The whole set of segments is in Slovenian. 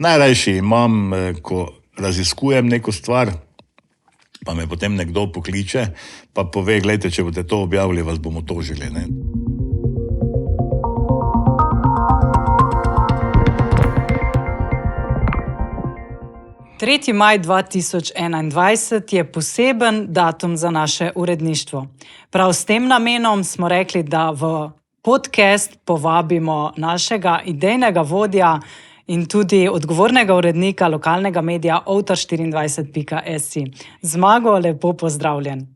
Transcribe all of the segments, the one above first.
Najrajši imam, ko raziskujem neko stvar, pa me potem nekdo pokliče, pa pove, glejte, če boste to objavili, vas bomo tožili. Ne? 3. maj 2021 je poseben datum za naše uredništvo. Prav s tem namenom smo rekli, da v podcast povabimo našega idejnega vodja in tudi odgovornega urednika lokalnega medija outer24.si. Zmago, lepo pozdravljen.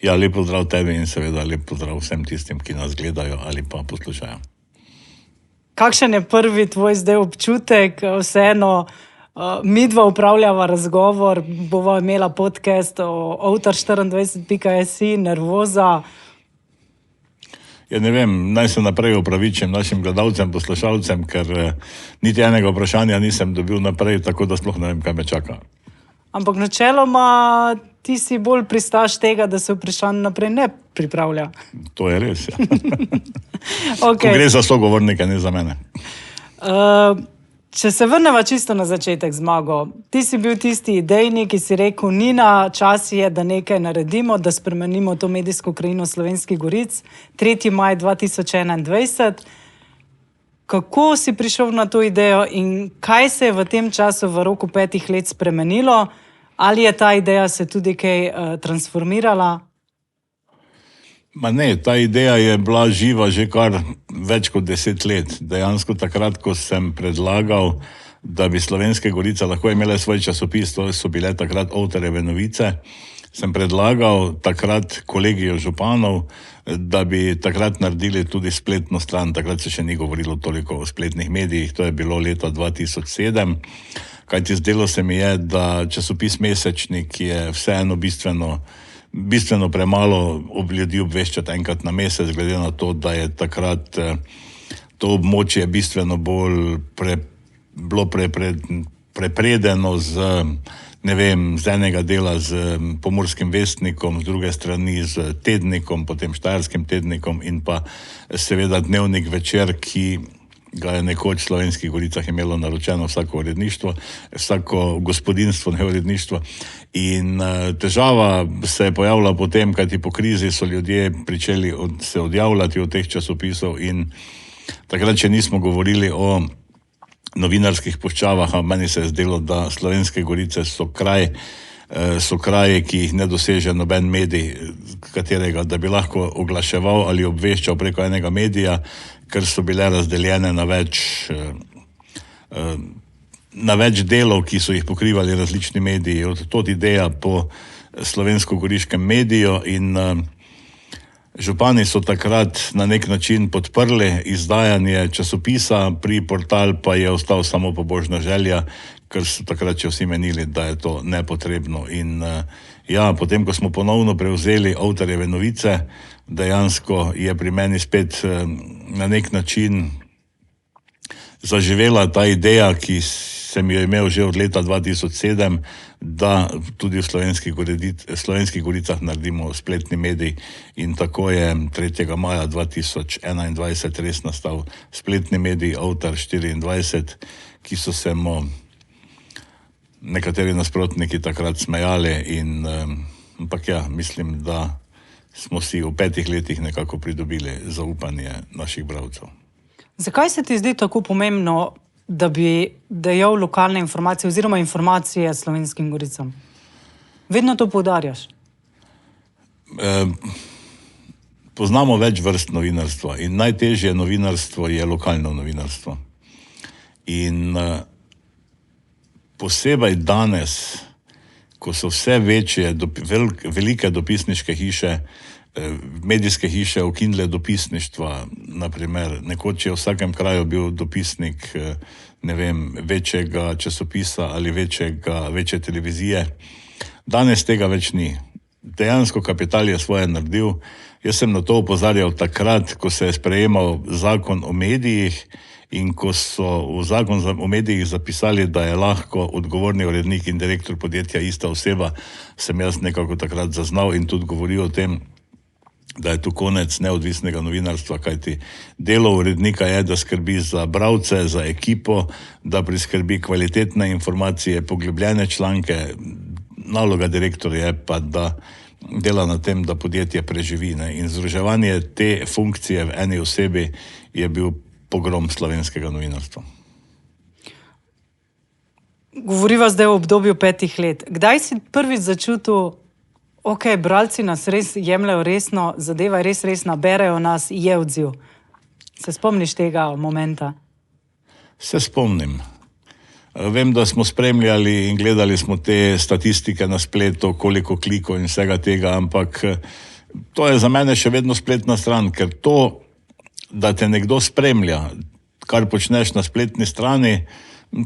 Ja, lep pozdrav tebi in seveda lep pozdrav vsem tistim, ki nas gledajo ali pa poslušajo. Kakšen je prvi tvoj zdaj občutek? Vseeno, midva upravljava razgovor, bova imela podcast o outer24.si, nervoza. Ja, ne vem, naj se naprej opravičim našim gledalcem, poslušalcem, ker niti enega vprašanja nisem dobil naprej, tako da sploh ne vem, kaj me čaka. Ampak načeloma ti si bolj pristaš tega, da se vprašanje naprej ne pripravlja. To je res, ja. Okay. Ko gre za sogovornike, ne za mene. Če se vrneva čisto na začetek, Zmago, ti si bil tisti idejnik, ki si rekel, Nina, čas je, da nekaj naredimo, da spremenimo to medijsko krajino Slovenskih Goric. 3. maj 2021. Kako si prišel na to idejo in kaj se je v tem času v roku 5 let spremenilo? Ali je ta ideja se tudi kaj transformirala? Ma ne, ta ideja je bila živa že kar več kot 10 let. Dejansko takrat, ko sem predlagal, da bi Slovenske Gorice lahko imele svoj časopis, to so bile takrat Outerjeve novice, sem predlagal takrat kolegijo županov, da bi takrat naredili tudi spletno stran. Takrat se še ni govorilo toliko o spletnih medijih, to je bilo leta 2007. Kajti zdelo se mi je, da časopis Mesečnik je vseeno bistveno premalo ljudi obveščati enkrat na mesec, glede na to, da je takrat to območje bistveno bolj bilo prepredeno z enega dela z Pomorskim vestnikom, z druge strani z tednikom, potem Štajerskim tednikom in pa seveda Dnevnik Večer, ki ga je nekoč v Slovenskih Goricah imelo naročeno vsako uredništvo, vsako gospodinstvo, ne uredništvo. In težava se je pojavila potem, kajti po krizi so ljudje pričeli se odjavljati od teh časopisov in takrat, če nismo govorili o novinarskih puščavah, a meni se je zdelo, da Slovenske Gorice so kraje, ki jih ne doseže noben medij, katerega, da bi lahko oglaševal ali obveščal preko enega medija, ker so bile razdeljene na več delov, ki so jih pokrivali različni mediji. Od ideja po slovensko-goriškem mediju in župani so takrat na nek način podprli izdajanje časopisa, pri portal pa je ostal samo pobožna želja, ker so takrat še vsi menili, da je to nepotrebno. In potem, ko smo ponovno prevzeli Outerjeve novice, dejansko je pri meni spet na nek način zaživela ta ideja, ki sem jo imel že od leta 2007, da tudi v Slovenskih Goricah naredimo spletni medij. In tako je 3. maja 2021 res nastal spletni medij Outer24, ki so se mu nekateri nasprotniki takrat smejali. Ampak mislim, da smo si v 5 letih nekako pridobili zaupanje naših bralcev. Zakaj se ti zdi tako pomembno, da bi dajal lokalne informacije oziroma informacije Slovenskim Goricam? Vedno to poudarjaš. Poznamo več vrst novinarstva in najtežje novinarstvo je lokalno novinarstvo. In posebej danes, ko so vse večje, velike dopisniške hiše, medijske hiše ukinile dopisništva, naprimer, nekoč je v vsakem kraju bil dopisnik, ne vem, večjega časopisa ali večje televizije. Danes tega več ni. Dejansko kapital je svoje naredil. Jaz sem na to opozarjal takrat, ko se je sprejemal zakon o medijih in ko so v zakon o medijih zapisali, da je lahko odgovorni urednik in direktor podjetja ista oseba, sem jaz nekako takrat zaznal in tudi govoril o tem, da je tu konec neodvisnega novinarstva, kajti delo urednika je, da skrbi za bralce, za ekipo, da priskrbi kvalitetne informacije, poglobljene članke. Naloga direktorja je pa, da dela na tem, da podjetje preživi. Ne? In združevanje te funkcije v eni osebi je bil pogrom slovenskega novinarstva. Govoriva zdaj o obdobju 5 let. Kdaj si prvič začutil, ok, bralci nas res jemljajo resno, zadeva je res resna, berejo nas, je odziv? Se spomniš tega momenta? Se spomnim. Vem, da smo spremljali in gledali smo te statistike na spletu, koliko klikov in vsega tega, ampak to je za mene še vedno spletna stran, ker to, da te nekdo spremlja, kar počneš na spletni strani,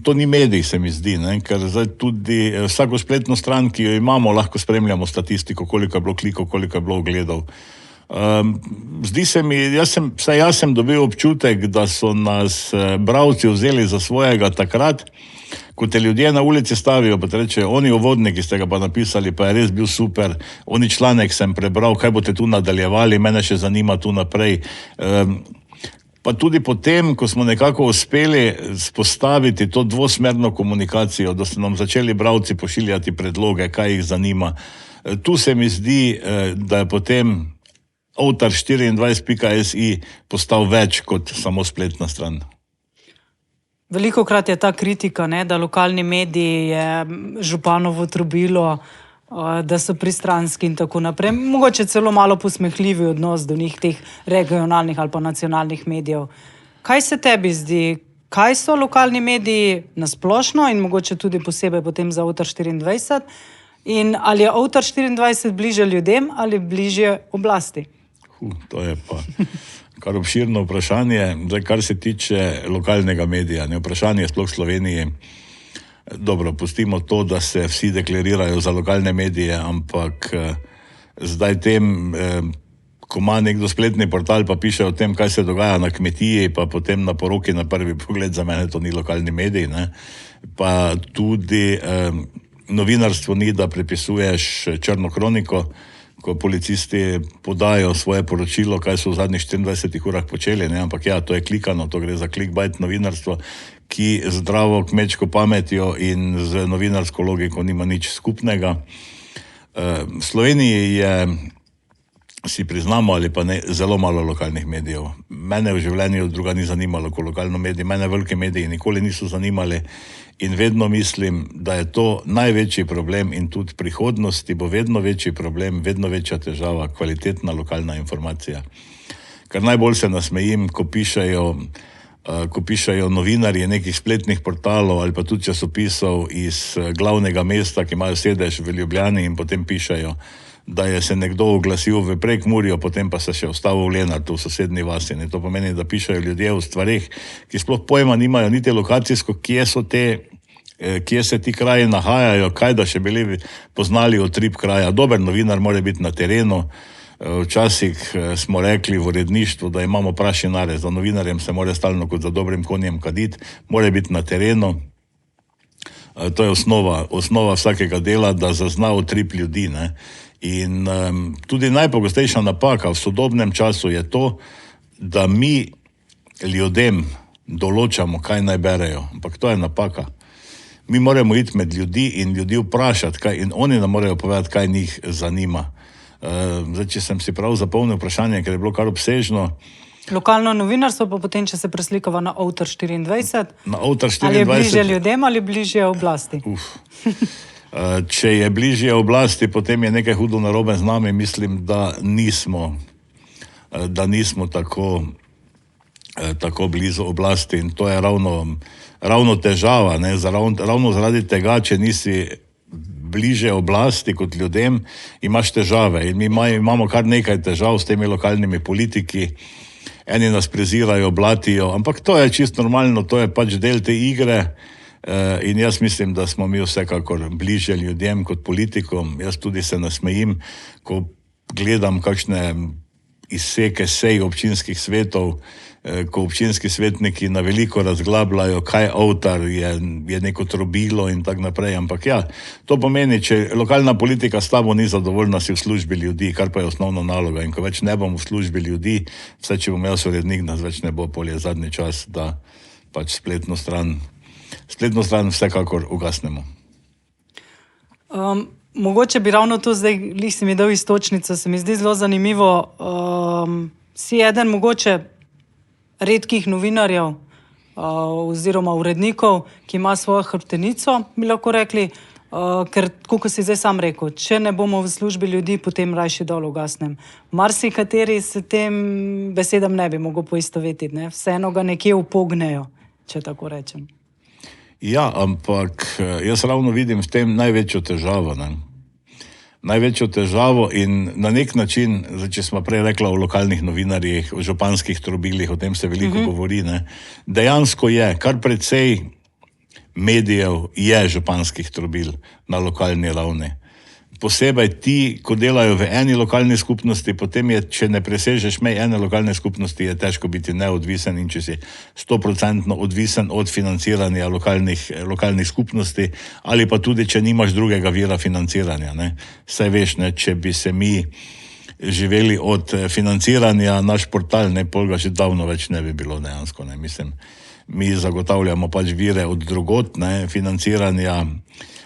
to ni medij, se mi zdi, ne? Ker zdaj tudi vsako spletno stran, ki jo imamo, lahko spremljamo statistiko, koliko je bilo klikov, koliko je bilo ogledov. Zdi se mi, jaz sem dobil občutek, da so nas bralci vzeli za svojega takrat, ko te ljudje na ulici stavijo, pa te rečejo, oni uvodniki ste ga pa napisali, pa je res bil super, oni članek sem prebral, kaj boste tu nadaljevali, mene še zanima tu naprej. Pa tudi potem, ko smo nekako uspeli spostaviti to dvosmerno komunikacijo, da so nam začeli bralci pošiljati predloge, kaj jih zanima. Tu se mi zdi, da je potem Avtar24.si postal več kot samo spletna stran. Velikokrat je ta kritika, ne, da lokalni mediji je županovo trobilo, da so pristranski in tako naprej. Mogoče celo malo posmehljivi odnos do njih, teh regionalnih ali pa nacionalnih medijev. Kaj se tebi zdi? Kaj so lokalni mediji nasplošno in mogoče tudi posebej potem za Avtar24? In ali je Avtar24 bliže ljudem ali bliže oblasti? To je pa kar obširno vprašanje. Zdaj, kar se tiče lokalnega medija, ne vprašanje sploh v Sloveniji. Dobro, pustimo to, da se vsi deklarirajo za lokalne medije, ampak zdaj tem, ko ima nekdo spletni portal, pa piše o tem, kaj se dogaja na kmetiji, pa potem na poroki na prvi pogled, za mene to ni lokalni medij, ne? Pa tudi novinarstvo ni, da prepisuješ črno kroniko, ko policisti podajo svoje poročilo, kaj so v zadnjih 24 urah počeli, ne? Ampak ja, to je klikano, to gre za clickbait novinarstvo, ki zdravo kmečko pametjo in z novinarsko logiko nima nič skupnega. V Sloveniji je, si priznamo ali pa ne, zelo malo lokalnih medijev. Mene v življenju druga ni zanimalo kot lokalno medij, mene velike mediji nikoli niso zanimali in vedno mislim, da je to največji problem in tudi v prihodnosti bo vedno večji problem, vedno večja težava, kvalitetna lokalna informacija. Kar najbolj se nasmejim, ko pišejo novinarji nekih spletnih portalov ali pa tudi časopisov iz glavnega mesta, ki imajo sedež v Ljubljani in potem pišejo, da je se nekdo oglasil v Prekmurju, potem pa se še ustavil v Lenartu v sosednji vasi. To pomeni, da pišejo ljudje o stvareh, ki sploh pojma nimajo niti lokacijsko, kje se ti kraji nahajajo, kaj da še bili poznali utrip kraja. Dober novinar mora biti na terenu. Včasih smo rekli v uredništvu, da imamo prašinare, za novinarjem se mora stalno kot za dobrim konjem kaditi, mora biti na terenu. To je osnova vsakega dela, da zazna utrip ljudi, ne? In tudi najpogostejša napaka v sodobnem času je to, da mi ljudem določamo, kaj naj berejo. Ampak to je napaka. Mi moramo iti med ljudi in ljudi vprašati, in oni nam morajo povedati, kaj njih zanima. Zdaj, če sem si prav zapomnil vprašanje, ker je bilo kar obsežno. Lokalno novinarstvo pa potem, če se preslikava na Avtar24, na Avtar24, ali je bližje ljudem ali bližje oblasti? Če je bližje oblasti, potem je nekaj hudo narobe z nami. Mislim, da nismo tako blizu oblasti in to je ravno težava, ne? Ravno zaradi tega, če nisi bliže oblasti kot ljudem, imaš težave. In mi imamo kar nekaj težav s temi lokalnimi politiki. Eni nas prezirajo, blatijo, ampak to je čisto normalno, to je pač del te igre. In jaz mislim, da smo mi vsekakor bliže ljudem kot politikom. Jaz tudi se nasmejim, ko gledam kakšne izseke sej občinskih svetov, ko občinski svetniki na veliko razglabljajo, kaj avtar je neko trobilo in tako naprej. Ampak ja, to pomeni, če lokalna politika s tabo ni zadovoljna, si v službi ljudi, kar pa je osnovna naloga. In ko več ne bom v službi ljudi, vse če bom jaz urednik, nas več ne bo, pol je zadnji čas, da pač spletno stran vsekakor ugasnemo. Mogoče bi ravno to zdaj, lih si mi dal istočnico, se mi zdi zelo zanimivo. Si eden mogoče redkih novinarjev oziroma urednikov, ki ima svojo hrbtenico, bi lahko rekli, ker, kot si zdaj sam rekel, če ne bomo v službi ljudi, potem rajši dol ugasnem. Marsikateri se tem besedam ne bi mogel poistovetiti, ne? Vseeno ga nekje upognejo, če tako rečem. Ja, ampak jaz ravno vidim v tem največjo težavo, ne? Največjo težavo in na nek način, če smo prej rekla o lokalnih novinarjih, o županskih trobilih, o tem se veliko govori, ne? Dejansko je, kar precej medijev je županskih trobil na lokalni ravni. Posebej ti, ko delajo v eni lokalni skupnosti, potem je, če ne presežeš mej ene lokalne skupnosti, je težko biti neodvisen in če si 100% odvisen od financiranja lokalnih skupnosti ali pa tudi, če nimaš drugega vira financiranja, ne. Saj veš, ne, če bi se mi živeli od financiranja, naš portal, ne, pol ga že davno več ne bi bilo dejansko, ne. Mislim, mi zagotavljamo pač vire od drugot, ne, financiranja.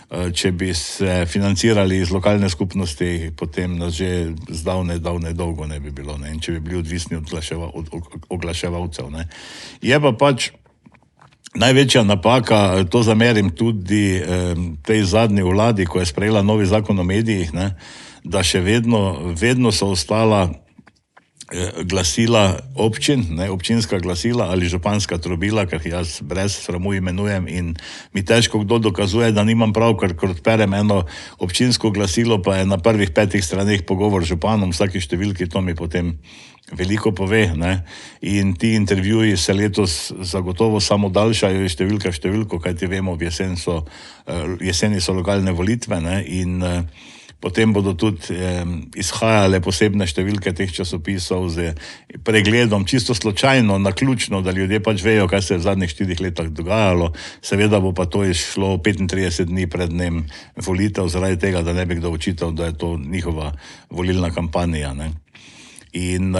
Če bi se financirali iz lokalne skupnosti, potem nas že zdavne dolgo ne bi bilo, ne? In če bi bili odvisni od oglaševalcev. Ne? Je pa pač največja napaka, to zamerim tudi tej zadnji vladi, ko je sprejela novi zakon o medijih, ne? Da še vedno so ostala glasila občin, ne, občinska glasila ali županska trobila, ker jaz brez sramu imenujem in mi težko kdo dokazuje, da nimam prav, ker odperem eno občinsko glasilo, pa je na prvih 5 straneh pogovor z županom, vsaki številki, to mi potem veliko pove, ne. In ti intervjuji se letos zagotovo samo daljšajo iz številke v številko, kajti vemo, jeseni so lokalne volitve, ne, in potem bodo tudi izhajale posebne številke teh časopisov z pregledom, čisto slučajno, naključno, da ljudje pač vejo, kaj se je v zadnjih 4 letih dogajalo. Seveda bo pa to izšlo 35 dni pred dnem volitev, zaradi tega, da ne bi kdo očital, da je to njihova volilna kampanja. Ne. In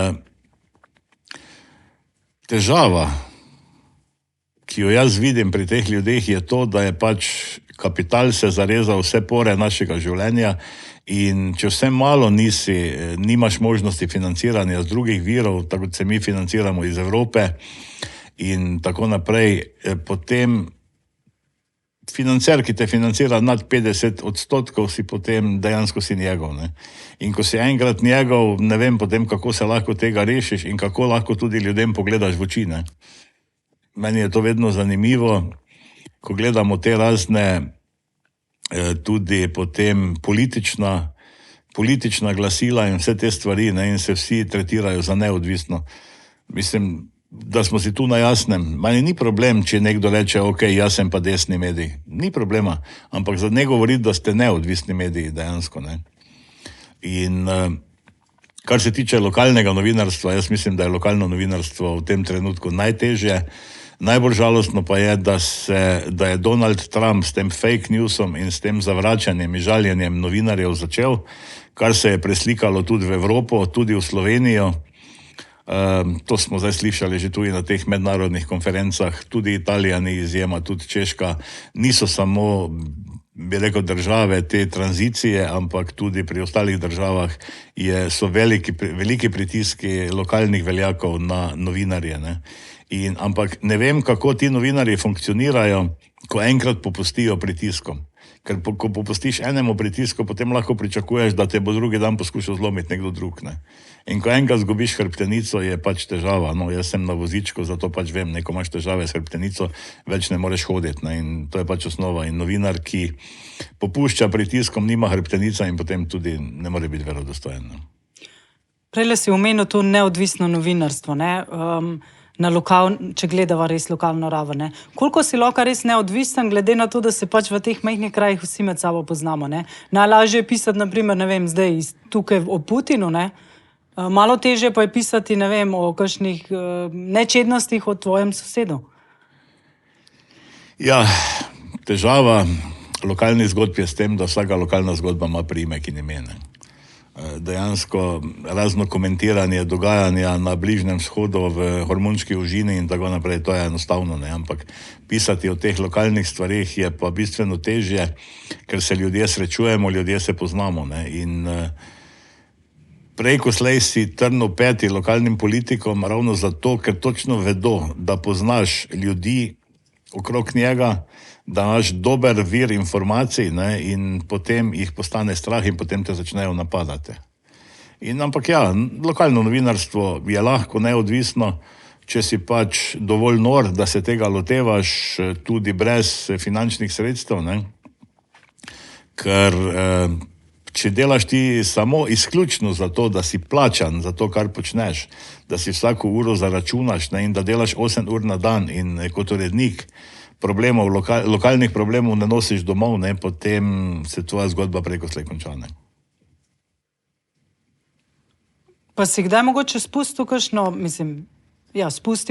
težava, ki jo jaz vidim pri teh ljudeh, je to, da je pač kapital se zarezal vse pore našega življenja in če vse malo nimaš možnosti financiranja z drugih virov, tako kot se mi financiramo iz Evrope in tako naprej, potem financer, ki te financira nad 50%, si potem dejansko si njegov. Ne? In ko si enkrat njegov, ne vem potem, kako se lahko tega rešiš in kako lahko tudi ljudem pogledaš v oči. Ne? Meni je to vedno zanimivo, ko gledamo te razne tudi potem politična glasila in vse te stvari, ne, in se vsi tretirajo za neodvisno. Mislim, da smo si tu na jasnem. Meni ni problem, če nekdo reče, ok, jaz sem pa desni medij. Ni problema, ampak za ne govoriti, da ste neodvisni mediji dejansko. Ne. In kar se tiče lokalnega novinarstva, jaz mislim, da je lokalno novinarstvo v tem trenutku najtežje. Najbolj žalostno pa je, da je Donald Trump s tem fake newsom in s tem zavračanjem in žaljenjem novinarjev začel, kar se je preslikalo tudi v Evropo, tudi v Slovenijo. To smo zdaj slišali že tudi na teh mednarodnih konferencah, tudi Italija ni izjema, tudi Češka. Niso samo, bi rekel, države te tranzicije, ampak tudi pri ostalih državah so veliki pritiski lokalnih veljakov na novinarje. Ne? Ampak ne vem, kako ti novinarji funkcionirajo, ko enkrat popustijo pritiskom. Ker ko popustiš enemu pritisku, potem lahko pričakuješ, da te bo drugi dan poskušal zlomiti nekdo drug. Ne? In ko enkrat zgubiš hrbtenico, je pač težava. No, jaz sem na vozičku, zato pač vem, ko imaš težave s hrbtenico, več ne moreš hoditi. Ne? In to je pač osnova. In novinar, ki popušča pritiskom, nima hrbtenica in potem tudi ne more biti verodostojen. Ne? Prejle si omenil to neodvisno novinarstvo, ne? Če gledava res lokalno raven. Ne? Koliko si lahko res neodvisen, glede na to, da se pač v teh majhnih krajih vsi med sabo poznamo. Ne? Najlažje je pisati, naprimer, ne vem, zdaj tukaj o Putinu, ne? Malo težje pa je pisati, ne vem, o kakšnih nečednostih o tvojem sosedu. Ja, težava lokalnih zgodb je s tem, da vsaka lokalna zgodba ima priimek in ime. Dejansko razno komentiranje dogajanja na Bližnjem vzhodu, v Hormonški ožini in tako naprej, to je enostavno, ne? Ampak pisati o teh lokalnih stvarih je pa bistveno težje, ker se ljudje srečujemo, ljudje se poznamo, ne? In prej ko slej si trnil peti lokalnim politikom, ravno zato, ker točno vedo, da poznaš ljudi okrog njega, da imaš dober vir informacij, ne, in potem jih postane strah in potem te začnejo napadati. Ampak ja, lokalno novinarstvo je lahko neodvisno, če si pač dovolj nor, da se tega lotevaš tudi brez finančnih sredstev, ne. Ker če delaš ti samo izključno za to, da si plačan za to, kar počneš, da si vsako uro zaračunaš, ne, in da delaš 8 ur na dan in kot urednik lokalnih problemov ne nosiš domov, ne, potem se tvoja zgodba preko slej konča, ne. Pa si kdaj mogoče spustil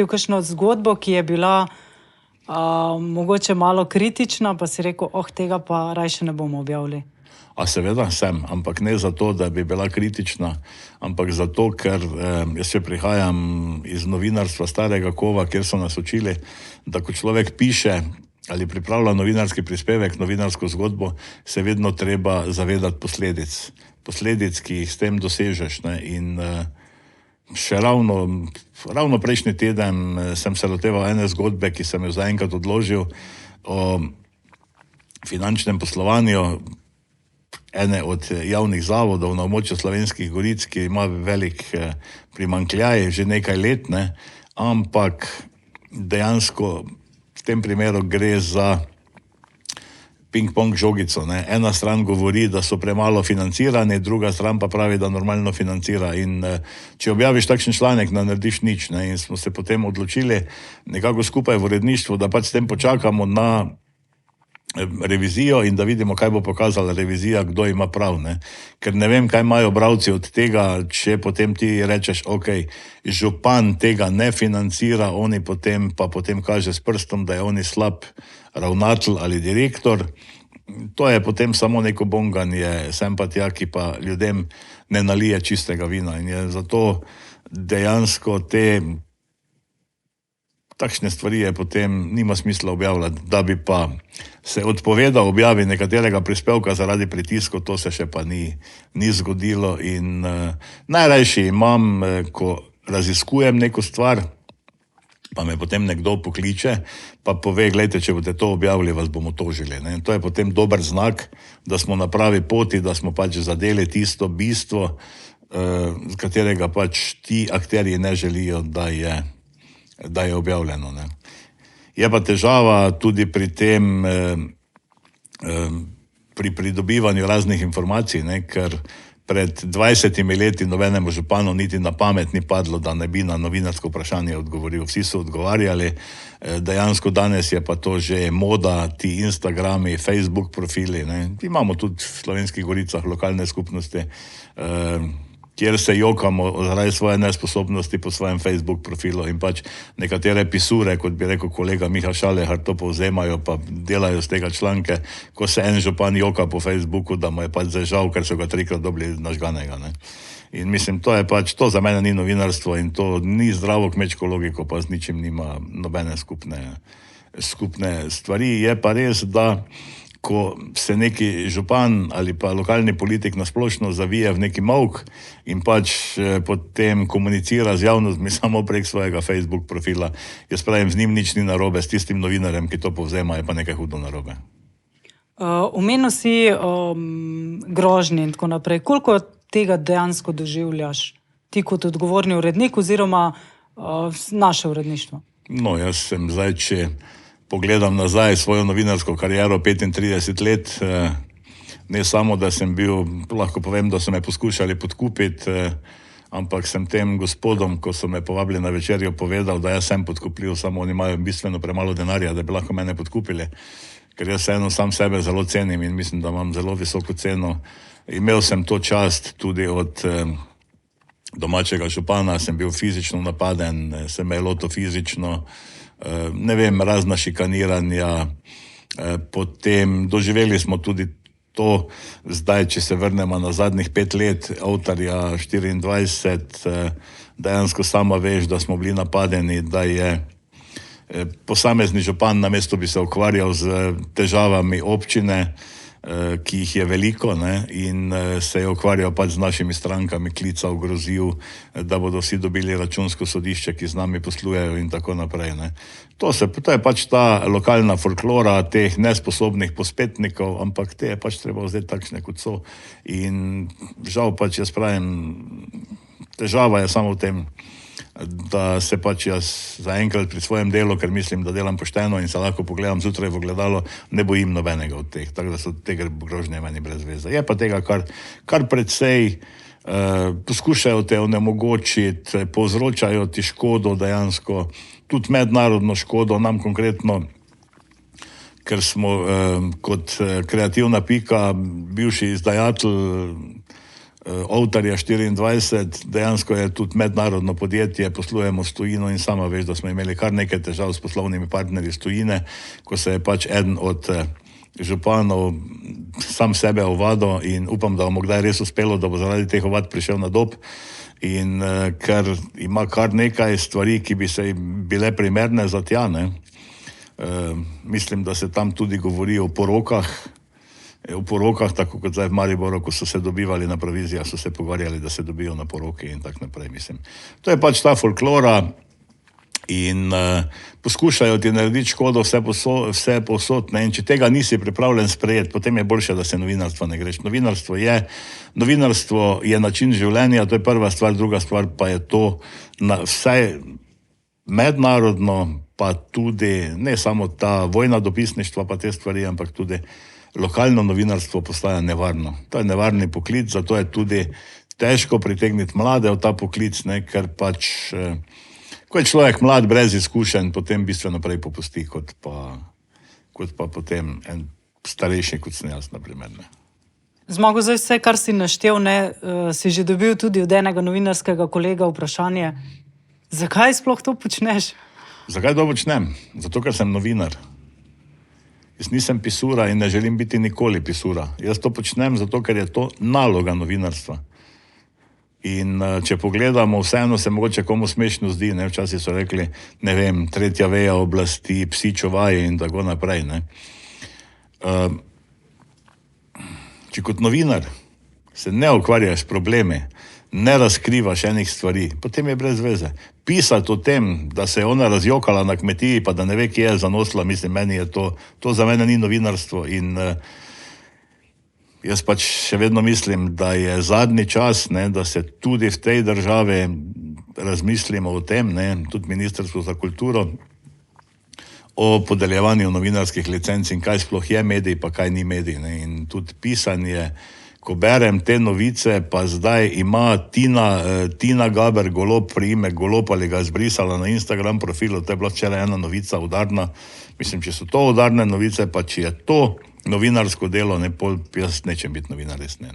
kakšno zgodbo, ki je bila mogoče malo kritična, pa si rekel, tega pa rajše ne bomo objavili? A seveda sem, ampak ne zato, da bi bila kritična, ampak zato, ker jaz še prihajam iz novinarstva starega kova, kjer so nas učili, da ko človek piše ali pripravlja novinarski prispevek, novinarsko zgodbo, se vedno treba zavedati posledic, ki jih s tem dosežeš, ne? In še ravno prejšnji teden sem se loteval ene zgodbe, ki sem jo zaenkrat odložil, o finančnem poslovanju ene od javnih zavodov na območju Slovenskih goric, ki ima velik primanjkljaj že nekaj let, ne, ampak dejansko v tem primeru gre za ping-pong žogico, ne. Ena stran govori, da so premalo financirani, druga stran pa pravi, da normalno financira. In če objaviš takšen članek, ne narediš nič, ne. In smo se potem odločili nekako skupaj v uredništvu, da pač s tem počakamo na revizijo in da vidimo, kaj bo pokazala revizija, kdo ima prav, ne. Ker ne vem, kaj imajo bralci od tega, če potem ti rečeš, župan tega ne financira, oni potem kaže s prstom, da je oni slab ravnatelj ali direktor. To je potem samo neko bonganje sem pa tja, ki pa ljudem ne nalije čistega vina. In je zato dejansko takšne stvari je potem nima smisla objavljati, da bi pa se odpovedal objavi nekaterega prispevka zaradi pritiskov, to se še pa ni zgodilo. In najrajši imam, ko raziskujem neko stvar, pa me potem nekdo pokliče, pa pove, glejte, če boste to objavili, vas bomo tožili, ne. To je potem dober znak, da smo na pravi poti, da smo pač zadeli tisto bistvo, z katerega pač ti akterji ne želijo, da je objavljeno, ne. Je pa težava tudi pri tem, pri pridobivanju raznih informacij, ne, ker pred 20 leti nobenemu županu niti na pamet ni padlo, da ne bi na novinarsko vprašanje odgovoril. Vsi so odgovarjali, dejansko danes je pa to že moda, ti Instagrami, Facebook profili, ne. Imamo tudi v Slovenskih goricah lokalne skupnosti, kjer se jokamo zaradi svoje nesposobnosti po svojem Facebook profilu in pač nekatere pisure, kot bi rekel kolega Miha Šalehar, to povzemajo pa delajo z tega članke, ko se en župan joka po Facebooku, da mu je pač zdaj žal, ker so ga 3-krat dobili nažganega, ne. In mislim, to za mene ni novinarstvo in to ni zdravo kmečko logiko, pa z ničim nima nobene skupne stvari. Je pa res, da ko se neki župan ali pa lokalni politik nasplošno zavije v neki molk in pač potem komunicira z javnostmi samo prek svojega Facebook profila, jaz pravim, z njim nič ni narobe, s tistim novinarjem, ki to povzema, je pa nekaj hudo narobe. Omenil si grožnje in tako naprej. Koliko tega dejansko doživljaš ti kot odgovorni urednik oziroma naše uredništvo? No, jaz sem zdaj, če pogledam nazaj svojo novinarsko kariero 35 let, ne samo, da sem bil, lahko povem, da so me poskušali podkupiti, ampak sem tem gospodom, ko so me povabili na večerjo, povedal, da jaz sem podkupljiv, samo oni imajo bistveno premalo denarja, da bi lahko mene podkupili, ker jaz eno sam sebe zelo cenim in mislim, da imam zelo visoko ceno. Imel sem to čast tudi od domačega župana, sem bil fizično napaden, se me je lotil fizično, ne vem, razna šikaniranja, potem doživeli smo tudi to, zdaj, če se vrnemo na zadnjih 5 let, avtarja 24, dejansko sama veš, da smo bili napadeni, da je posamezni župan, namesto bi se ukvarjal z težavami občine, ki jih je veliko, ne, in se je ukvarjal pač z našimi strankami, klical, grozil, da bodo vsi dobili računsko sodišče, ki z nami poslujejo in tako naprej. Ne. To je pač ta lokalna folklora teh nesposobnih pospetnikov, ampak te je pač treba vzeti takšne, kot so. In žal pač jaz pravim, težava je samo v tem, da se pač jaz zaenkrat pri svojem delu, ker mislim, da delam pošteno in se lahko pogledam zjutraj v ogledalo, ne bojim nobenega od teh, tako da so tega grožnje meni brez veze. Je pa tega kar precej poskušajo te onemogočiti, povzročajo ti škodo dejansko, tudi mednarodno škodo, nam konkretno, ker smo kot Kreativna pika, bivši izdajatelj avtarja 24, dejansko je tudi mednarodno podjetje, poslujemo s tujino in sama veš, da smo imeli kar nekaj težav s poslovnimi partnerji s tujine, ko se je pač eden od županov sam sebe ovadil in upam, da bomo kdaj res uspelo, da bo zaradi teh ovad prišel na dob. In ker ima kar nekaj stvari, ki bi se bile primerne za tja, ne. Mislim, da se tam tudi govori o porokah, tako kot zdaj v Mariboru, ko so se dobivali na provizijah, so se pogovarjali, da se dobijo na poroki in tako naprej, mislim. To je pač ta folklora in poskušajo ti narediti škodo vse posod, ne, in če tega nisi pripravljen sprejeti, potem je boljše, da se novinarstvo ne greš. Novinarstvo je način življenja, to je prva stvar, druga stvar pa je to, vsaj mednarodno, pa tudi ne samo ta vojna dopisništva pa te stvari, ampak tudi lokalno novinarstvo postaja nevarno. To je nevarni poklic, zato je tudi težko pritegniti mlade v ta poklic, ne, ker pač, ko je človek mlad, brez izkušenj, potem bistveno prej popusti, kot pa potem en starejši, kot sem jaz, na primer. Zmago, zdaj vse, kar si naštel, ne, si že dobil tudi od enega novinarskega kolega vprašanje, zakaj sploh to počneš? Zakaj to počnem? Zato, ker sem novinar. Jaz nisem pisura in ne želim biti nikoli pisura. Jaz to počnem zato, ker je to naloga novinarstva. In če pogledamo, vseeno se mogoče komu smešno zdi, ne, včasih so rekli, ne vem, tretja veja oblasti, psi čuvaji in tako naprej, ne. Če kot novinar se ne ukvarjaš s problemi, ne razkrivaš enih stvari, potem je brez veze. Pisati o tem, da se je ona razjokala na kmetiji, pa da ne ve, kje je zanosla, mislim, meni je to za mene ni novinarstvo in jaz pač še vedno mislim, da je zadnji čas, ne, da se tudi v tej državi razmislimo o tem, ne, tudi Ministrstvo za kulturo, o podeljevanju novinarskih licenc in kaj sploh je medij, pa kaj ni medij, ne, in tudi pisanje. Ko berem te novice, pa zdaj ima Tina Gaber Golob priimek Golob ali ga zbrisala na Instagram profilu, to je bila včeraj ena novica udarna. Mislim, če so to udarne novice, pa če je to novinarsko delo, ne, jaz nečem biti novinar, res ne.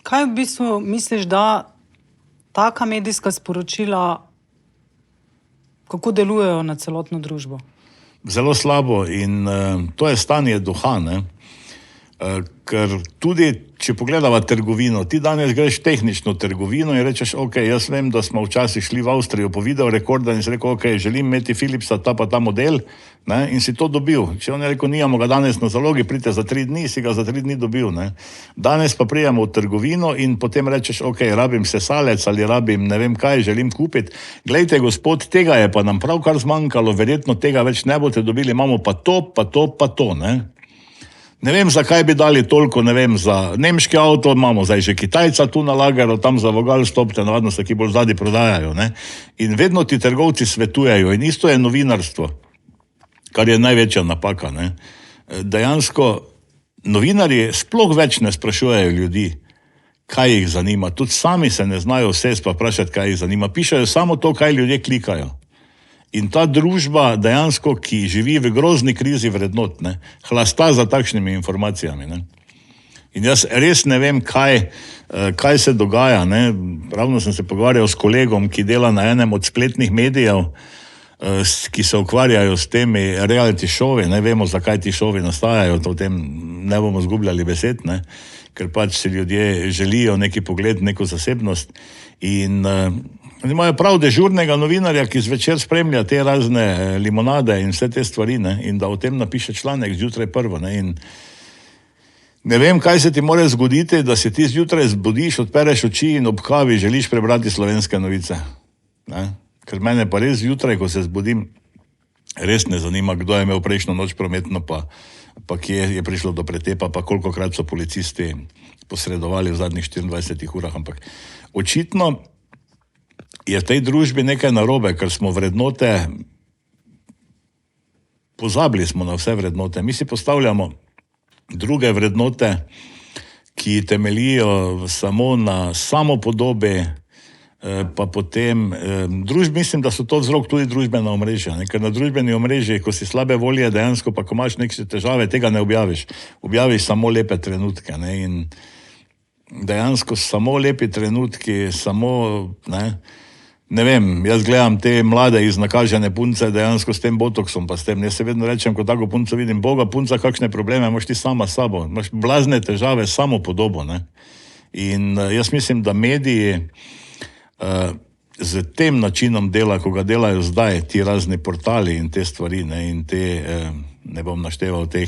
Kaj v bistvu misliš, da taka medijska sporočila, kako delujejo na celotno družbo? Zelo slabo in to je stanje duha, ne. Ker tudi, če pogledava trgovino, ti danes greš v tehnično trgovino in rečeš, ok, jaz vem, da smo včasih šli v Avstrijo po video rekorda in si rekel, ok, želim imeti Philipsa, ta pa ta model, ne, in si to dobil. Če on je rekel, nijamo ga danes na zalogi, pridite za 3 dni, si ga za 3 dni dobil, ne. Danes pa prijemo v trgovino in potem rečeš, ok, rabim sesalec ali rabim ne vem kaj, želim kupiti. Glejte, gospod, tega je pa nam pravkar zmanjkalo, verjetno tega več ne boste dobili, imamo pa to, ne. Ne vem, zakaj bi dali toliko, ne vem, za nemški avto, imamo zdaj že Kitajca tu na lageru, tam za vogal stopite, navadno se ki bolj zadnji prodajajo, ne. In vedno ti trgovci svetujejo in isto je novinarstvo, kar je največja napaka, ne. Dejansko novinarji sploh več ne sprašujejo ljudi, kaj jih zanima. Tudi sami se ne znajo vsesti pa vprašati, kaj jih zanima. Pišejo samo to, kaj ljudje klikajo. In ta družba dejansko, ki živi v grozni krizi vrednot, ne, hlasta za takšnimi informacijami, ne. In jaz res ne vem, kaj se dogaja. Ne? Ravno sem se pogovarjal s kolegom, ki dela na enem od spletnih medijev, ki se ukvarjajo s temi reality šovi. Ne vemo, zakaj ti šovi nastajajo, o tem ne bomo zgubljali besed, ne? Ker pač si ljudje želijo neki pogled, neko zasebnost. In imajo prav dežurnega novinarja, ki zvečer spremlja te razne limonade in vse te stvari, ne? In da o tem napiše članek zjutraj prvo. Ne? In ne vem, kaj se ti more zgoditi, da se ti zjutraj zbudiš, odpereš oči in ob kavi želiš prebrati Slovenske novice. Ne? Ker mene pa res zjutraj, ko se zbudim, res ne zanima, kdo je imel prejšnjo noč prometno, pa kje je prišlo do pretepa, pa kolikokrat so policisti posredovali v zadnjih 24 urah. Ampak očitno je v tej družbi nekaj narobe, ker smo vrednote, pozabili smo na vse vrednote. Mi si postavljamo druge vrednote, ki temeljijo samo na samopodobi, pa potem mislim, da so to vzrok tudi družbena omrežja, ne? Ker na družbeni omrežji, ko si slabe volje, dejansko pa ko imaš neke težave, tega ne objaviš. Objaviš samo lepe trenutke, ne? In dejansko samo lepi trenutki, ne vem, jaz gledam te mlade iznakažene punce dejansko s tem botoksom pa s tem. Jaz se vedno rečem, ko tako punco vidim, boga punca, kakšne probleme imaš ti sama s sabo, imaš blazne težave s samopodobo, ne? In jaz mislim, da mediji z tem načinom dela, ko ga delajo zdaj, ti razni portali in te stvari, ne, in te, ne bom našteval teh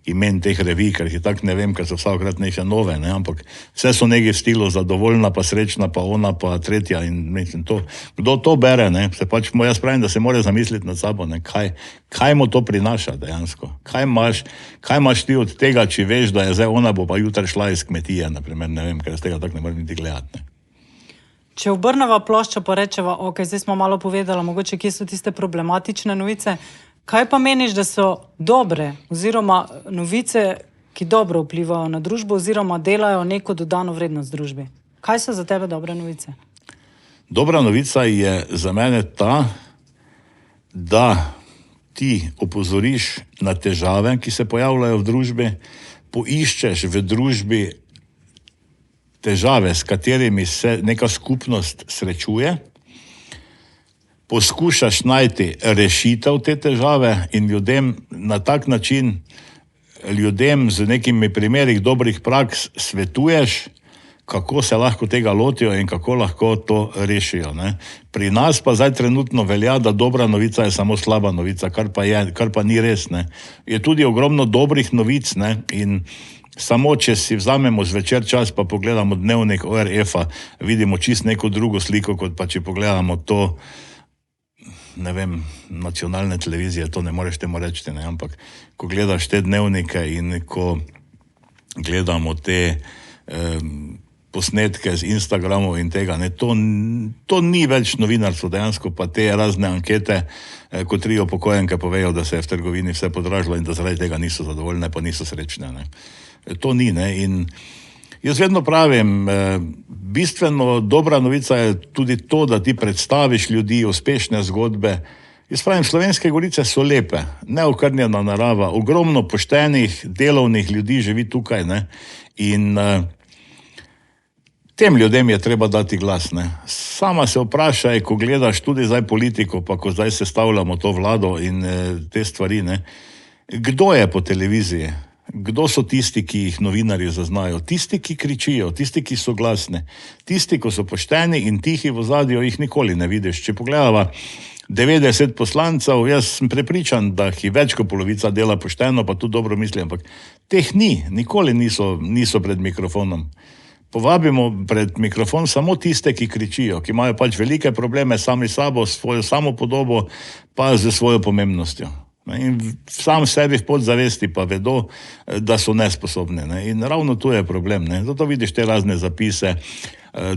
imen teh revij, ker jih tak ne vem, ker so vsakokrat neke nove, ne, ampak vse so neki v stilu zadovoljna, pa srečna, pa ona, pa tretja in mislim to. Kdo to bere, ne, se pač, jaz pravim, da se mora zamisliti nad sabo, ne, kaj mu to prinaša dejansko. Kaj imaš ti od tega, če veš, da je zdaj ona bo pa jutri šla iz kmetije, naprimer, ne vem, ker z tega tak ne morem niti gledati, ne. Če obrneva ploščo pa rečeva, ok, zdaj smo malo povedala, mogoče kje so tiste problematične novice, kaj pa meniš, da so dobre oziroma novice, ki dobro vplivajo na družbo oziroma delajo neko dodano vrednost družbi? Kaj so za tebe dobre novice? Dobra novica je za mene ta, da ti opozoriš na težave, ki se pojavljajo v družbi, poiščeš v družbi težave, s katerimi se neka skupnost srečuje, poskušaš najti rešitev te težave in ljudem na tak način, ljudem z nekimi primeri dobrih praks svetuješ, kako se lahko tega lotijo in kako lahko to rešijo, ne. Pri nas pa zdaj trenutno velja, da dobra novica je samo slaba novica, kar pa ni res, ne. Je tudi ogromno dobrih novic, ne, in samo, če si vzamemo zvečer čas, pa pogledamo dnevnik ORF-a, vidimo čisto neko drugo sliko, kot pa če pogledamo to, ne vem, nacionalne televizije, to ne moreš temu reči, ne, ampak ko gledaš te dnevnike in ko gledamo te posnetke z Instagramov in tega, ne, to ni več novinarstvo dejansko, pa te razne ankete, ko 3 upokojenke povejo, da se je v trgovini vse podražilo in da zaradi tega niso zadovoljne, pa niso srečne, ne. To ni, ne, in jaz vedno pravim, bistveno dobra novica je tudi to, da ti predstaviš ljudi, uspešne zgodbe. Jaz pravim, Slovenske Gorice so lepe, neokrnjena narava, ogromno poštenih, delovnih ljudi živi tukaj, ne, in tem ljudem je treba dati glas, ne. Sama se vprašaj, ko gledaš tudi zdaj politiko, pa ko zdaj sestavljamo to vlado in te stvari, ne, kdo je po televiziji? Kdo so tisti, ki jih novinarji zaznajo? Tisti, ki kričijo, tisti, ki so glasni. Tisti, ko so pošteni in tihi v ozadju, jih nikoli ne vidiš. Če pogledava 90 poslancev, jaz sem prepričan, da jih več kot polovica dela pošteno, pa tudi dobro misli, ampak teh nikoli niso pred mikrofonom. Povabimo pred mikrofon samo tiste, ki kričijo, ki imajo pač velike probleme sami s sabo, s svojo samopodobo, pa z svojo pomembnostjo. In sam sebi v podzavesti pa vedo, da so nesposobni, ne. In ravno tu je problem, ne. Zato vidiš te razne zapise,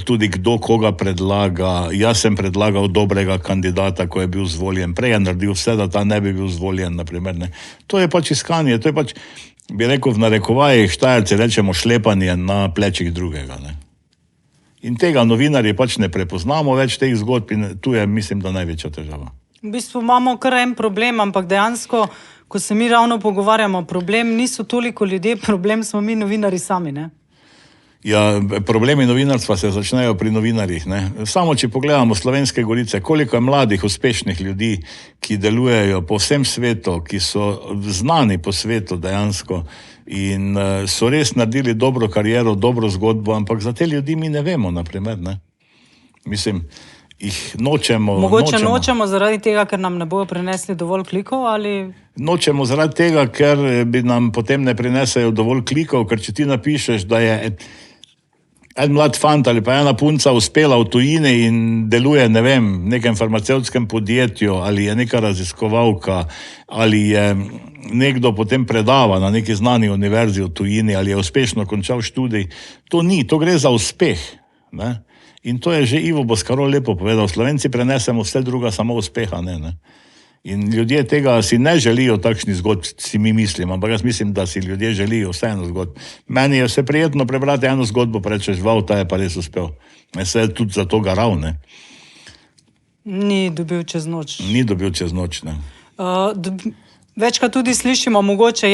tudi kdo koga predlaga. Jaz sem predlagal dobrega kandidata, ko je bil izvoljen, prej je naredil vse, da ta ne bi bil izvoljen, naprimer, ne. To je pač iskanje, to je pač, bi rekel v narekovajih, Štajerci rečemo šlepanje na plečih drugega, ne. In tega novinarji pač ne prepoznamo več teh zgodb in tu je, mislim, da največja težava. V bistvu imamo kar en problem, ampak dejansko, ko se mi ravno pogovarjamo, problem niso toliko ljudje, problem smo mi novinari sami, ne? Ja, problemi novinarstva se začnejo pri novinarjih, ne. Samo, če pogledamo Slovenske Gorice, koliko je mladih, uspešnih ljudi, ki delujejo po vsem svetu, ki so znani po svetu dejansko in so res naredili dobro kariero, dobro zgodbo, ampak za te ljudi mi ne vemo, naprimer, ne. Mislim, jih nočemo. Mogoče nočemo zaradi tega, ker nam ne bojo prinesli dovolj klikov ali... Nočemo zaradi tega, ker bi nam potem ne prinesejo dovolj klikov, ker če ti napišeš, da je en mlad fant ali pa ena punca uspela v tujini in deluje, ne vem, v nekem farmacevtskem podjetju, ali je neka raziskovalka, ali je nekdo potem predava na neki znani univerzi v tujini, ali je uspešno končal študij, to gre za uspeh, ne. In to je že Ivo Boscarol lepo povedal, Slovenci prenesemo vse druga, samo uspeha ne. In ljudje tega si ne želijo takšnih zgodb, si mi mislim, ampak jaz mislim, da si ljudje želijo vseeno zgodb. Meni je vse prijetno prebrati eno zgodbo, pa rečeš, ta je pa res uspel. Se je tudi za to garal, ne. Ni dobil čez noč. Ni dobil čez noč, ne. Večkrat tudi slišimo, mogoče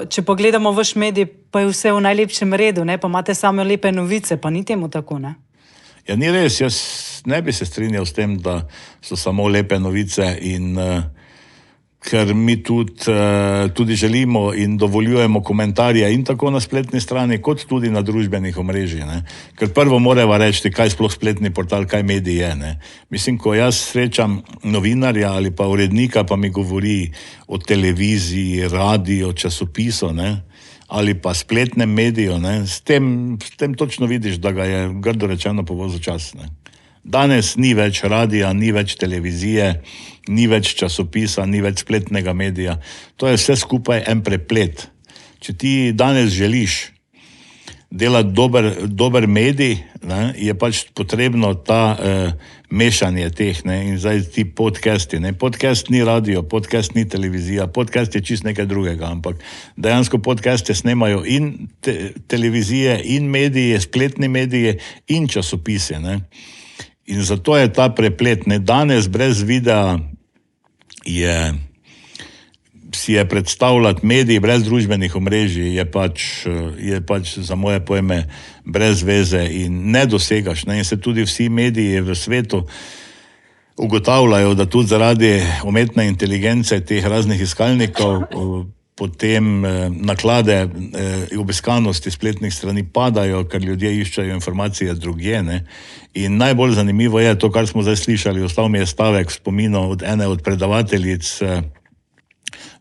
če pogledamo vaš medij, pa je vse v najlepšem redu, ne, pa imate same lepe novice, pa ni temu tako, ne. Ja, ni res, jaz ne bi se strinjal s tem, da so samo lepe novice in ker mi tudi želimo in dovoljujemo komentarje in tako na spletni strani, kot tudi na družbenih omrežjih, ne. Ker prvo moramo reči, kaj sploh spletni portal, kaj medij je, ne. Mislim, ko jaz srečam novinarja ali pa urednika, pa mi govori o televiziji, radio, časopisu, ne, ali pa spletnem mediju, ne, s tem točno vidiš, da ga je grdo rečeno povozil čas, ne. Danes ni več radija, ni več televizije, ni več časopisa, ni več spletnega medija. To je vse skupaj en preplet. Če ti danes želiš delati dober medij, ne, je pač potrebno ta mešanje teh, ne, in zdaj ti podcasti, ne. Podcast ni radio, podcast ni televizija, podcast je čist nekaj drugega, ampak dejansko podcaste snemajo in televizije, in mediji, spletni mediji in časopise, ne. In zato je ta preplet, ne. Danes brez videa si je predstavljati medij brez družbenih omrežij je pač za moje pojme brez veze in ne dosegaš, ne. In se tudi vsi mediji v svetu ugotavljajo, da tudi zaradi umetne inteligence teh raznih iskalnikov potem naklade obiskanosti spletnih strani padajo, ker ljudje iščejo informacije drugje, ne. In najbolj zanimivo je to, kar smo zdaj slišali, ostal mi je stavek v spominu od ene od predavateljic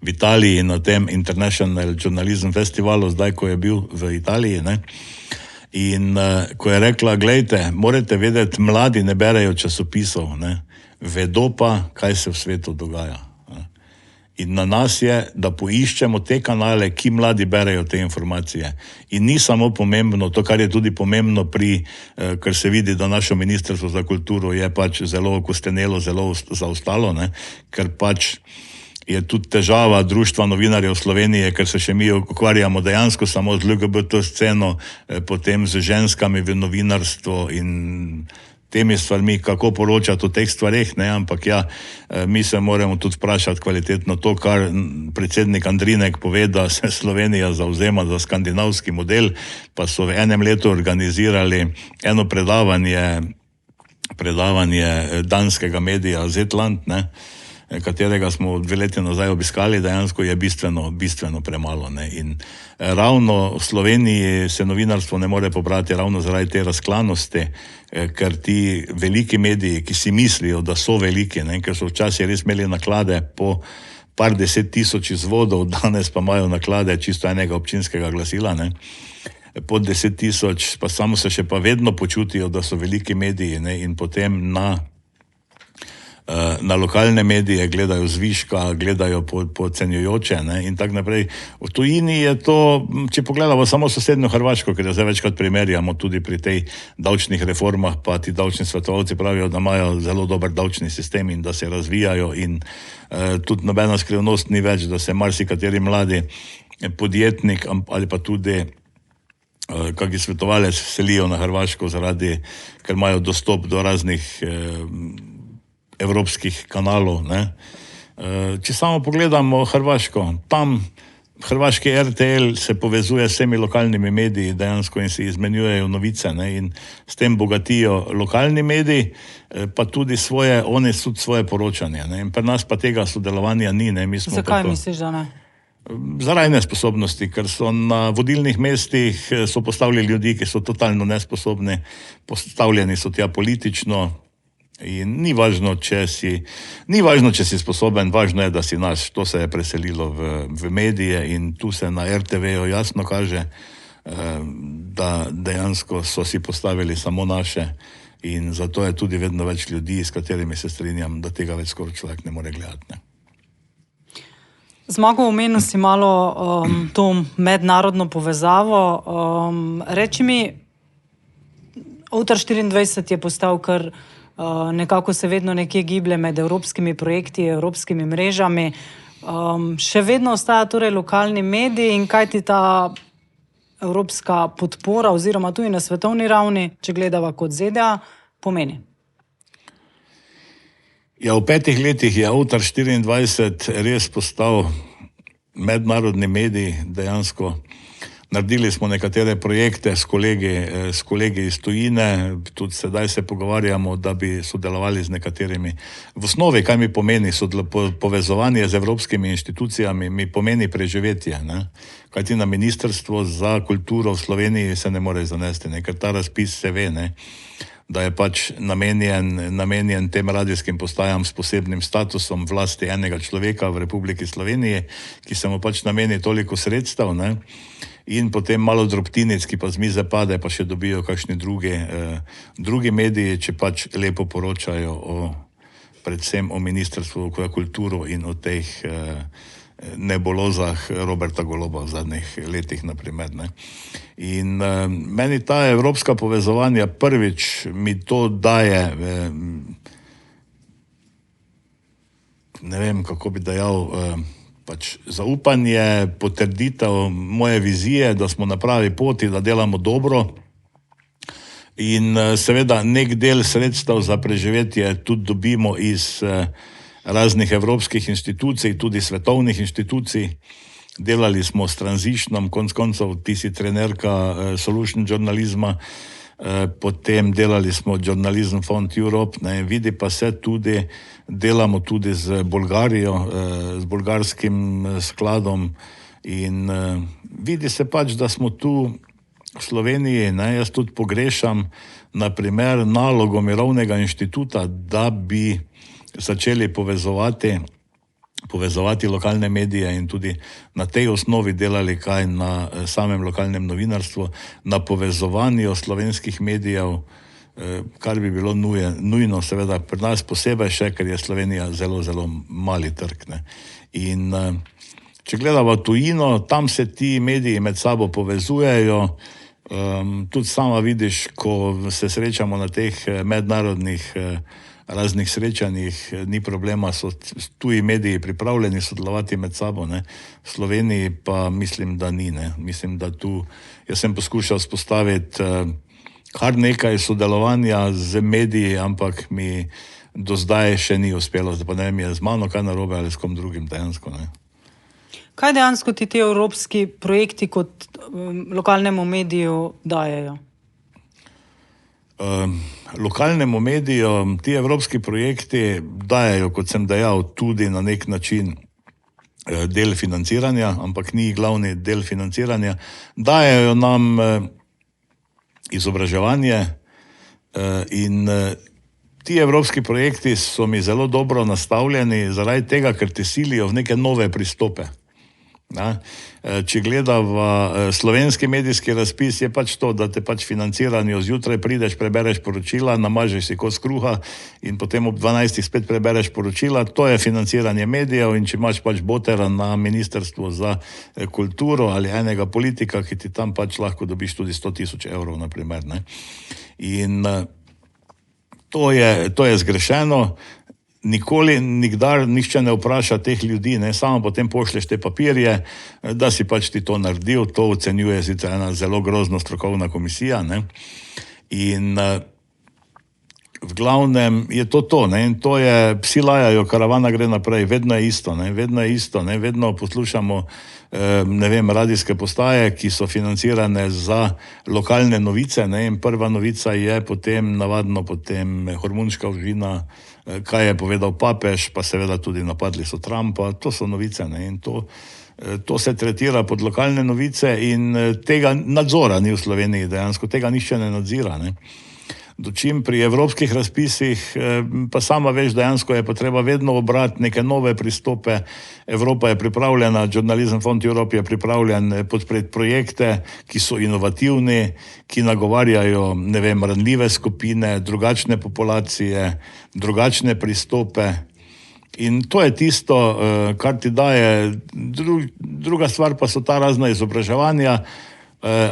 v Italiji na tem International Journalism Festivalu, zdaj, ko je bil v Italiji, ne. In ko je rekla, glejte, morate vedeti, mladi ne berejo časopisov, ne. Vedo pa, kaj se v svetu dogaja. In na nas je, da poiščemo te kanale, ki mladi berejo te informacije. In ni samo pomembno, to, kar je tudi pomembno ker se vidi, da naše ministrstvo za kulturo je pač zelo okostenelo, zelo zaostalo, ne, ker pač je tudi težava Društva novinarjev Slovenije, ker se še mi ukvarjamo dejansko samo z LGBT sceno, potem z ženskami v novinarstvu in temi stvarmi, kako poročati o teh stvareh, ne, ampak ja, mi se moramo tudi vprašati kvalitetno to, kar predsednik Andrinek pove, da se Slovenija zavzema za skandinavski model, pa so v enem letu organizirali eno predavanje danskega medija Zetland, ne, katerega smo 2 leti nazaj obiskali, dejansko je bistveno premalo, ne. In ravno v Sloveniji se novinarstvo ne more pobrati ravno zaradi te razklanosti, ker ti veliki mediji, ki si mislijo, da so veliki, ne, ker so včasih res imeli naklade po par 10 tisoč izvodov, danes pa imajo naklade čisto enega občinskega glasila, ne, pod 10 tisoč, pa samo se še pa vedno počutijo, da so veliki mediji, ne, in potem na lokalne medije gledajo zviška, gledajo podcenjujoče, ne, in tako naprej. V tujini je to, če pogledamo samo sosednjo Hrvaško, ker jo zdaj večkrat primerjamo tudi pri tej davčnih reformah, pa ti davčni svetovalci pravijo, da imajo zelo dober davčni sistem in da se razvijajo in tudi nobena skrivnost ni več, da se marsikateri mladi podjetnik ali pa tudi kaki svetovalec selijo na Hrvaško ker imajo dostop do raznih evropskih kanalov. Ne. Če samo pogledamo Hrvaško, tam hrvaški RTL se povezuje s vsemi lokalnimi mediji dejansko in si izmenjujejo novice, ne, in s tem bogatijo lokalni mediji, pa tudi oni tudi svoje poročanje. Ne. In pri nas pa tega sodelovanja ni. Ne. Mi smo Zakaj misliš, da ne? zaradi nesposobnosti, ker so na vodilnih mestih so postavili ljudi, ki so totalno nesposobni, postavljeni so tja politično. In ni važno, če si sposoben, važno je, da si naš. To se je preselilo v medije in tu se na RTV-ju jasno kaže, da dejansko so si postavili samo naše in zato je tudi vedno več ljudi, s katerimi se strinjam, da tega več skoraj človek ne more gledati. Ne. Zmago, omenil si malo to mednarodno povezavo. Reči mi, Outer 24 je postal kar nekako se vedno nekje giblje med evropskimi projekti, evropskimi mrežami. Še vedno ostaja torej lokalni medij in kaj ti ta evropska podpora oziroma tudi na svetovni ravni, če gledava kot ZDA, pomeni? Ja, v 5 letih je Outer 24 res postal mednarodni medij dejansko. Naredili smo nekatere projekte s kolegi iz tujine, tudi sedaj se pogovarjamo, da bi sodelovali z nekaterimi. V osnovi, kaj mi pomeni povezovanje z evropskimi inštitucijami, mi pomeni preživetje. Ne? Kajti na Ministrstvo za kulturo v Sloveniji se ne more zanesti, ne? Ker ta razpis se ve, ne? Da je pač namenjen tem radijskim postajam s posebnim statusom vlasti enega človeka v Republiki Sloveniji, ki se mu pač nameni toliko sredstev, ne? In potem malo drobtinic, ki pa z mize pade, pa še dobijo kakšni drugi mediji, če pač lepo poročajo predvsem o Ministrstvu za kulturo in o teh nebulozah Roberta Goloba v zadnjih letih, naprimer. Ne. In meni ta evropska povezovanja prvič mi to daje, ne vem, kako bi dejal, pač zaupanje, potrditev moje vizije, da smo na pravi poti, da delamo dobro in seveda nek del sredstev za preživetje tudi dobimo iz raznih evropskih inštitucij, tudi svetovnih inštitucij. Delali smo s Transitionom, konec koncev ti si trenerka Solution žurnalizma, potem delali smo Journalism Fund Europe, ne, vidi pa se tudi, delamo tudi z Bolgarijo, z bolgarskim skladom in vidi se pač, da smo tu v Sloveniji, ne, jaz tudi pogrešam, naprimer, nalogo Mirovnega inštituta, da bi začeli povezovati lokalne medije in tudi na tej osnovi delali kaj na samem lokalnem novinarstvu, na povezovanju slovenskih medijev, kar bi bilo nujno, seveda pri nas posebej še, ker je Slovenija zelo, zelo mali trg. Ne. In če gledamo tujino, tam se ti mediji med sabo povezujejo, tudi sama vidiš, ko se srečamo na teh mednarodnih raznih srečanjih, ni problema, so tuji mediji pripravljeni sodelovati med sabo, ne. V Sloveniji pa mislim, da ni, ne. Mislim, da tu, jaz sem poskušal spostaviti kar nekaj sodelovanja z mediji, ampak mi do zdaj še ni uspelo, zdaj pa ne vem, je z mano kaj narobe ali s kom drugim dejansko, ne. Kaj dejansko ti evropski projekti kot lokalnemu mediju dajejo? Lokalnemu mediju ti evropski projekti dajejo, kot sem dejal, tudi na nek način del financiranja, ampak ni glavni del financiranja. Dajejo nam izobraževanje in ti evropski projekti so mi zelo dobro nastavljeni zaradi tega, ker te silijo v neke nove pristope. Ja. Če gledava slovenski medijski razpis, je pač to, da te pač financirajo, zjutraj prideš, prebereš poročila, namažeš si kos kruha in potem ob 12 spet prebereš poročila, to je financiranje medijev in če imaš pač botera na Ministrstvu za kulturo ali enega politika, ki ti tam pač lahko dobiš tudi 100 000 evrov, naprimer, ne. In to je zgrešeno. Nikdar nihče ne vpraša teh ljudi, ne, samo potem pošlješ te papirje, da si pač ti to naredil, to ocenjuje sicer ena zelo grozno strokovna komisija, ne. In v glavnem je to, ne, in to je, psi lajajo, karavana gre naprej, vedno je isto, ne, vedno poslušamo, ne vem, radijske postaje, ki so financirane za lokalne novice, ne, in prva novica je potem hormonska užina, kaj je povedal papež, pa seveda tudi napadli so Trumpa, to so novice, ne, in to se tretira pod lokalne novice in tega nadzora ni v Sloveniji dejansko, tega nišče ne nadzira, ne. Dočim pri evropskih razpisih, pa sama veš, dejansko je pa treba vedno obrati neke nove pristope. Evropa je pripravljena, Journalism Fund Europe je pripravljen podpreti projekte, ki so inovativni, ki nagovarjajo, ne vem, ranljive skupine, drugačne populacije, drugačne pristope. In to je tisto, kar ti daje. Druga stvar pa so ta razna izobraževanja,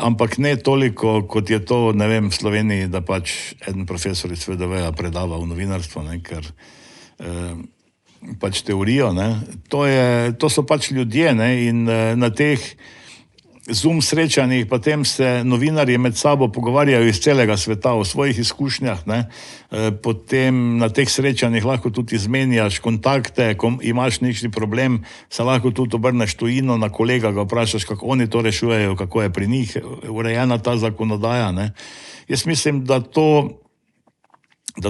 ampak ne toliko, kot je to, ne vem, v Sloveniji, da pač eden profesor iz FDV-ja predava v novinarstvo, ne, ker pač teorijo, ne. To so pač ljudje, ne, in na teh Zoom srečanjih potem se novinarji med sabo pogovarjajo iz celega sveta o svojih izkušnjah, ne. Potem na teh srečanjih lahko tudi izmenjaš kontakte, ko imaš neki problem, se lahko tudi obrneš tujino na kolega, ga vprašaš, kako oni to rešujejo, kako je pri njih urejena ta zakonodaja, ne. Jaz mislim, da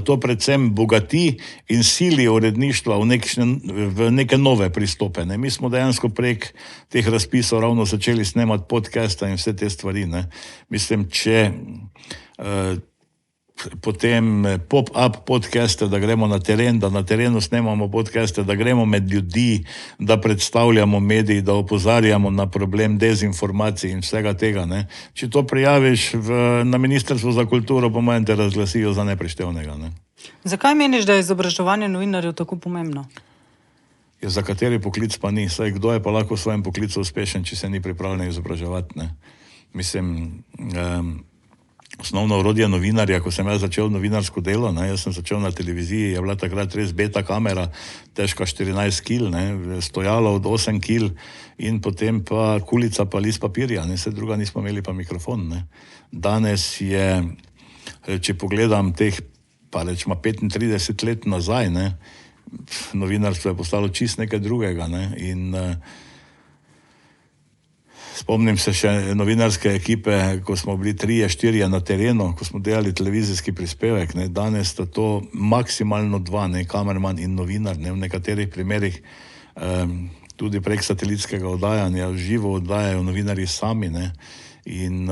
to predvsem bogati in sili uredništva v neke nove pristope, ne. Mi smo dejansko prek teh razpisov ravno začeli snemati podcasta in vse te stvari, ne. Mislim, če potem pop-up podcaste, da gremo na teren, da na terenu snemamo podcaste, da gremo med ljudi, da predstavljamo mediji, da opozarjamo na problem dezinformacij in vsega tega, ne. Če to prijaviš na Ministrstvo za kulturo, po mojem te razglasijo za neprištevnega, ne. Zakaj meniš, da je izobraževanje novinarjev tako pomembno? Ja, za kateri poklic pa ni? Saj kdo je pa lahko v svojem poklicu uspešen, če se ni pripravljen izobraževati, ne. Mislim, osnovno orodje novinarja, ko sem jaz začel novinarsko delo, ne, jaz sem začel na televiziji, je bila takrat res beta kamera, težka 14 kil, ne, stojalo od 8 kil in potem pa kulica pa list papirja, ne, vse druga nismo imeli pa mikrofon, ne. Danes je, če pogledam teh, pa rečemo 35 let nazaj, ne, novinarstvo je postalo čist nekaj drugega, ne, in spomnim se še novinarske ekipe, ko smo bili 3-4 na terenu, ko smo delali televizijski prispevek, ne, danes sta to maksimalno 2, ne, kamerman in novinar, ne, v nekaterih primerih tudi prek satelitskega oddajanja, živo oddajajo novinarji sami, ne, in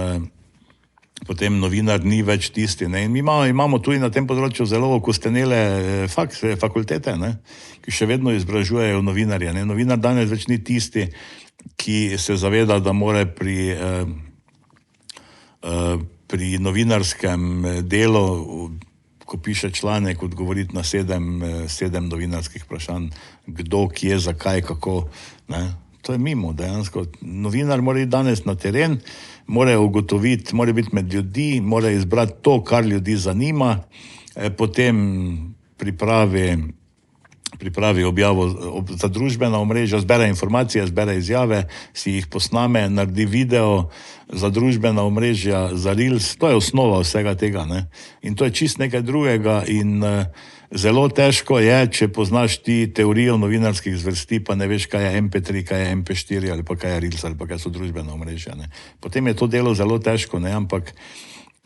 potem novinar ni več tisti, ne, in mi imamo tudi na tem področju zelo okostenele fakultete, ne, ki še vedno izobražujejo novinarje, ne, novinar danes več ni tisti, ki se zaveda, da more pri novinarskem delu, ko piše članek, odgovoriti na 7 novinarskih vprašanj, kdo, kje, zakaj, kako, ne. To je mimo dejansko. Novinar mora iti danes na teren, mora ugotoviti, mora biti med ljudi, mora izbrati to, kar ljudi zanima, potem pripravi objavo za družbena omrežja, zbere informacije, zbere izjave, si jih posname, naredi video za družbena omrežja, za Reels, to je osnova vsega tega, ne. In to je čist nekaj drugega in zelo težko je, če poznaš ti teorijo novinarskih zvrsti, pa ne veš, kaj je MP3, kaj je MP4 ali pa kaj je Reels ali pa kaj so družbena omrežja, ne. Potem je to delo zelo težko, ne, ampak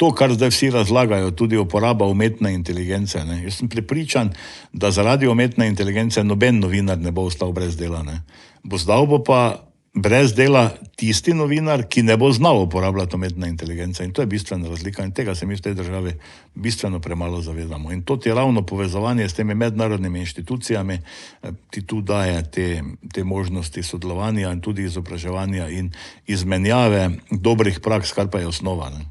to, kar zdaj vsi razlagajo, tudi uporaba umetne inteligence, ne. Jaz sem prepričan, da zaradi umetne inteligence noben novinar ne bo ostal brez dela, ne. Bo pa brez dela tisti novinar, ki ne bo znal uporabljati umetne inteligence. In to je bistvena razlika in tega se mi v tej državi bistveno premalo zavedamo. In to ti ravno povezovanje s temi mednarodnimi inštitucijami ti tu daje te možnosti sodelovanja in tudi izobraževanja in izmenjave dobrih praks, kar pa je osnova, ne.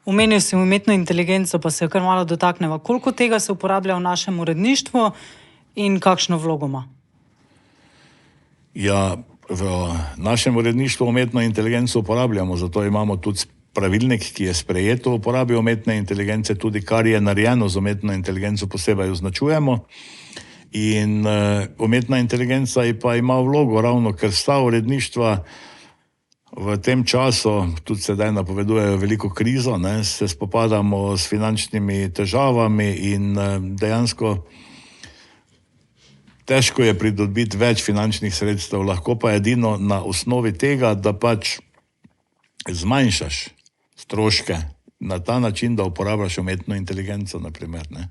Omenil si umetno inteligenco, pa se jo kar malo dotakneva. Koliko tega se uporablja v našem uredništvu in kakšno vlogo ima? Ja, v našem uredništvu umetno inteligenco uporabljamo, zato imamo tudi pravilnik, ki je sprejet o uporabi umetne inteligence, tudi kar je narejeno z umetno inteligenco posebej označujemo. In umetna inteligenca pa ima vlogo ravno, ker vsa uredništva V tem času, tudi sedaj napovedujejo veliko krizo, ne, se spopadamo s finančnimi težavami in dejansko težko je pridobiti več finančnih sredstev, lahko pa edino na osnovi tega, da pač zmanjšaš stroške na ta način, da uporabljaš umetno inteligenco, naprimer, ne.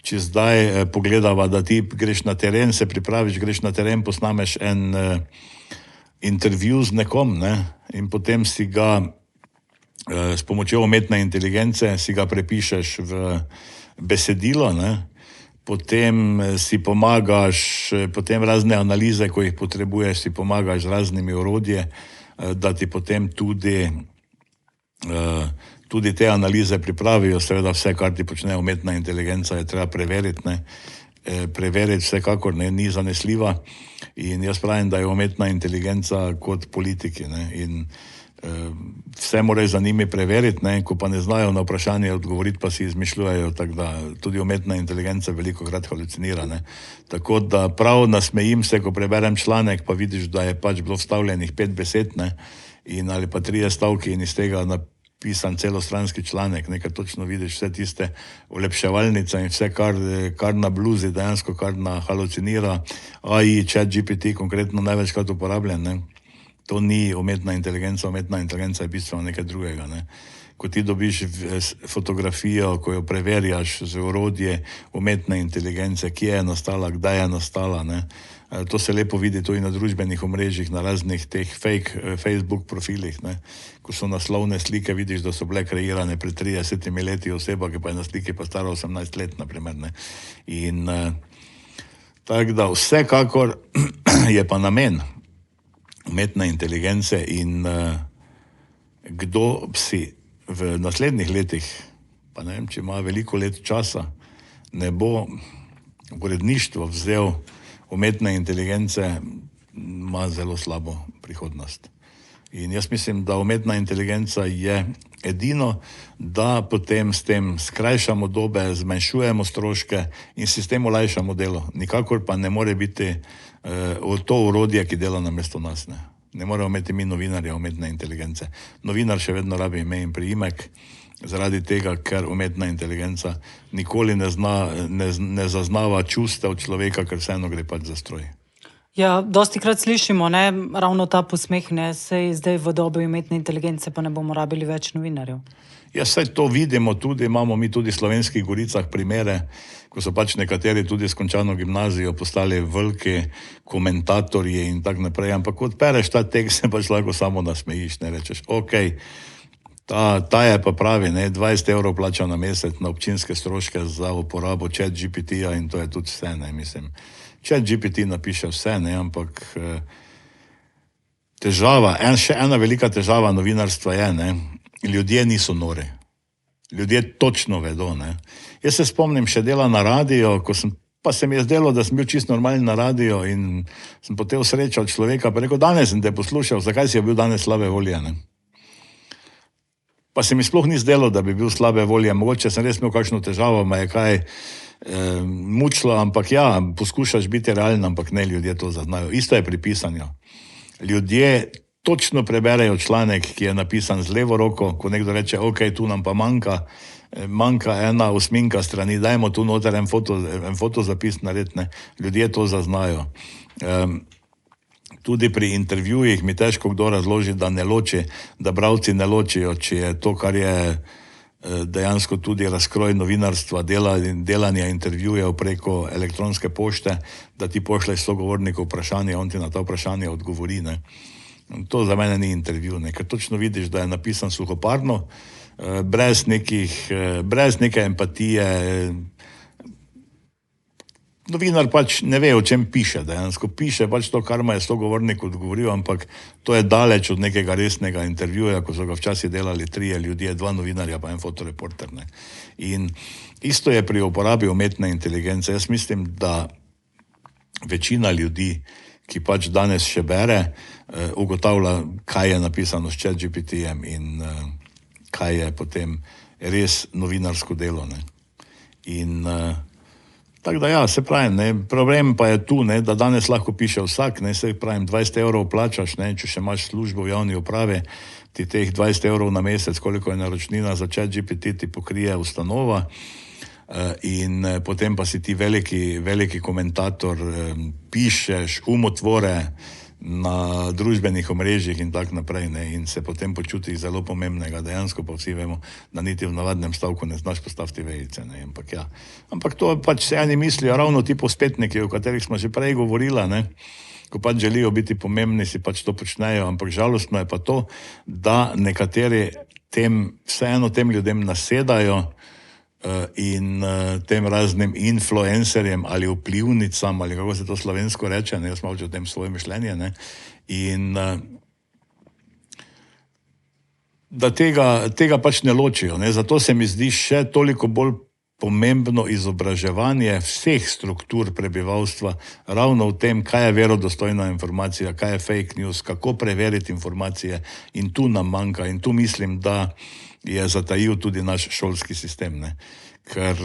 Če zdaj pogledava, da ti greš na teren, se pripraviš, greš na teren, posnameš en intervju z nekom, ne, in potem si ga s pomočjo umetne inteligence si ga prepišeš v besedilo, ne, potem si pomagaš, potem razne analize, ko jih potrebuješ, si pomagaš z raznimi orodji, da ti potem tudi te analize pripravijo, seveda vse, kar ti počne umetna inteligenca, je treba preveriti, ne. Preveriti vsekakor ni zanesljiva in jaz pravim, da je umetna inteligenca kot politiki, ne, in vse moraš za njimi preveriti, ne, ko pa ne znajo na vprašanje odgovoriti, pa si izmišljujejo, tako da tudi umetna inteligenca velikokrat halucinira, ne. Tako da prav nasmejim se, ko preberem članek, pa vidiš, da je pač bilo vstavljenih 5 besed, ne, in ali pa 3 stavki in iz tega napisan celostranski članek, nekaj točno vidiš vse tiste olepševalnice in vse, kar na bluzi, dejansko kar na halucinira, AI, ChatGPT konkretno največkrat uporabljen, ne. To ni umetna inteligenca je bistveno nekaj drugega, ne. Ko ti dobiš fotografijo, ko jo preverjaš z orodje umetne inteligence, kje je nastala, kdaj je nastala, ne. To se lepo vidi tudi na družbenih omrežjih, na raznih teh fake Facebook profilih, ne. Ko so naslovne slike, vidiš, da so bile kreirane pred 30 leti, oseba, ki pa je na sliki pa stara 18 let, naprimer, ne. In tako da vsekakor je pa namen umetne inteligence in kdo si v naslednjih letih, pa ne vem, če ima veliko let časa, ne bo uredništvo vzel umetne inteligence, ima zelo slabo prihodnost. In jaz mislim, da umetna inteligenca je edino, da potem s tem skrajšamo dobe, zmanjšujemo stroške in si s tem olajšamo delo. Nikakor pa ne more biti to orodje, ki dela namesto nas, ne. Ne moremo imeti mi novinarja umetne inteligence. Novinar še vedno rabi ime in priimek, zaradi tega, ker umetna inteligenca nikoli ne zaznava čustev človeka, ker vseeno gre pač za stroj. Ja, dostikrat slišimo, ne, ravno ta posmeh, ne, saj zdaj v dobi umetne inteligence pa ne bomo rabili več novinarjev. Ja, saj to vidimo tudi, imamo mi tudi v Slovenskih Goricah primere, ko so pač nekateri tudi s končano gimnazijo postali veliki komentatorji in tako naprej, ampak ko odpereš ta tekst, se pač lahko samo nasmejiš, ne, rečeš, okej, ta je pa pravi, ne, 20 evrov plača na mesec na občinske stroške za uporabo ChatGPT-ja in to je tudi vse, ne, mislim. ChatGPT napiše vse, ne, ampak težava, še ena velika težava novinarstva je, ne, ljudje niso nori. Ljudje točno vedo, ne. Jaz se spomnim še dela na radio, pa se mi je zdelo, da sem bil čisto normalen na radio in sem potem srečal človeka, pa rekel, danes sem te poslušal, zakaj si je bil danes slabe volje, ne. Pa se mi sploh ni zdelo, da bi bil slabe volje, mogoče sem res imel kakšno težavo, me je kaj mučilo, ampak ja, poskušaš biti realen, ampak ne, ljudje to zaznajo. Isto je pri pisanju. Ljudje točno preberejo članek, ki je napisan z levo roko, ko nekdo reče, ok, tu nam pa manjka 1/8 strani, dajmo tu noter en fotozapis narediti, ne. Ljudje to zaznajo. Tudi pri intervjujih mi težko kdo razloži, da ne loči, da bralci ne ločijo, če je to, kar je dejansko tudi razkroj novinarstva, delanja intervjujev preko elektronske pošte, da ti pošleš sogovorniku vprašanje, on ti na ta vprašanje odgovori, ne. To za mene ni intervju, ne, ker točno vidiš, da je napisan suhoparno, brez neke empatije. Novinar pač ne ve, o čem piše, dejansko piše pač to, kar mu je sogovornik odgovoril, ampak to je daleč od nekega resnega intervjuja, ko so ga včasih delali 3 ljudje, 2 novinarja pa en fotoreporter, ne. In isto je pri uporabi umetne inteligence. Jaz mislim, da večina ljudi, ki pač danes še bere, ugotavlja, kaj je napisano s ChatGPT-jem in kaj je potem res novinarsko delo, ne. In Tako da ja, se pravim, ne, problem pa je tu, ne, da danes lahko piše vsak, ne, se pravim, 20 evrov plačaš, ne, če še imaš službo v javni upravi, ti teh 20 evrov na mesec, koliko je naročnina za ChatGPT, ti pokrije ustanova. In potem pa si ti veliki komentator, pišeš umotvore na družbenih omrežjih in tako naprej, ne, in se potem počutiš zelo pomembnega, dejansko pa vsi vemo, da niti v navadnem stavku ne znaš postaviti vejice, ne, ampak ja. Ampak to pač se eni mislijo, ravno ti povspetniki, o katerih smo že prej govorila, ne, ko pač želijo biti pomembni, si pač to počnejo, ampak žalostno je pa to, da nekateri vseeno tem ljudem nasedajo, in tem raznim influencerjem ali vplivnicam, ali kako se to slovensko reče, ne, jaz malo o tem svoje mišljenje, ne, in da tega pač ne ločijo, ne, zato se mi zdi še toliko bolj pomembno izobraževanje vseh struktur prebivalstva ravno v tem, kaj je verodostojna informacija, kaj je fake news, kako preveriti informacije, in tu nam manjka, in tu mislim, da je zatajil tudi naš šolski sistem, ne. Ker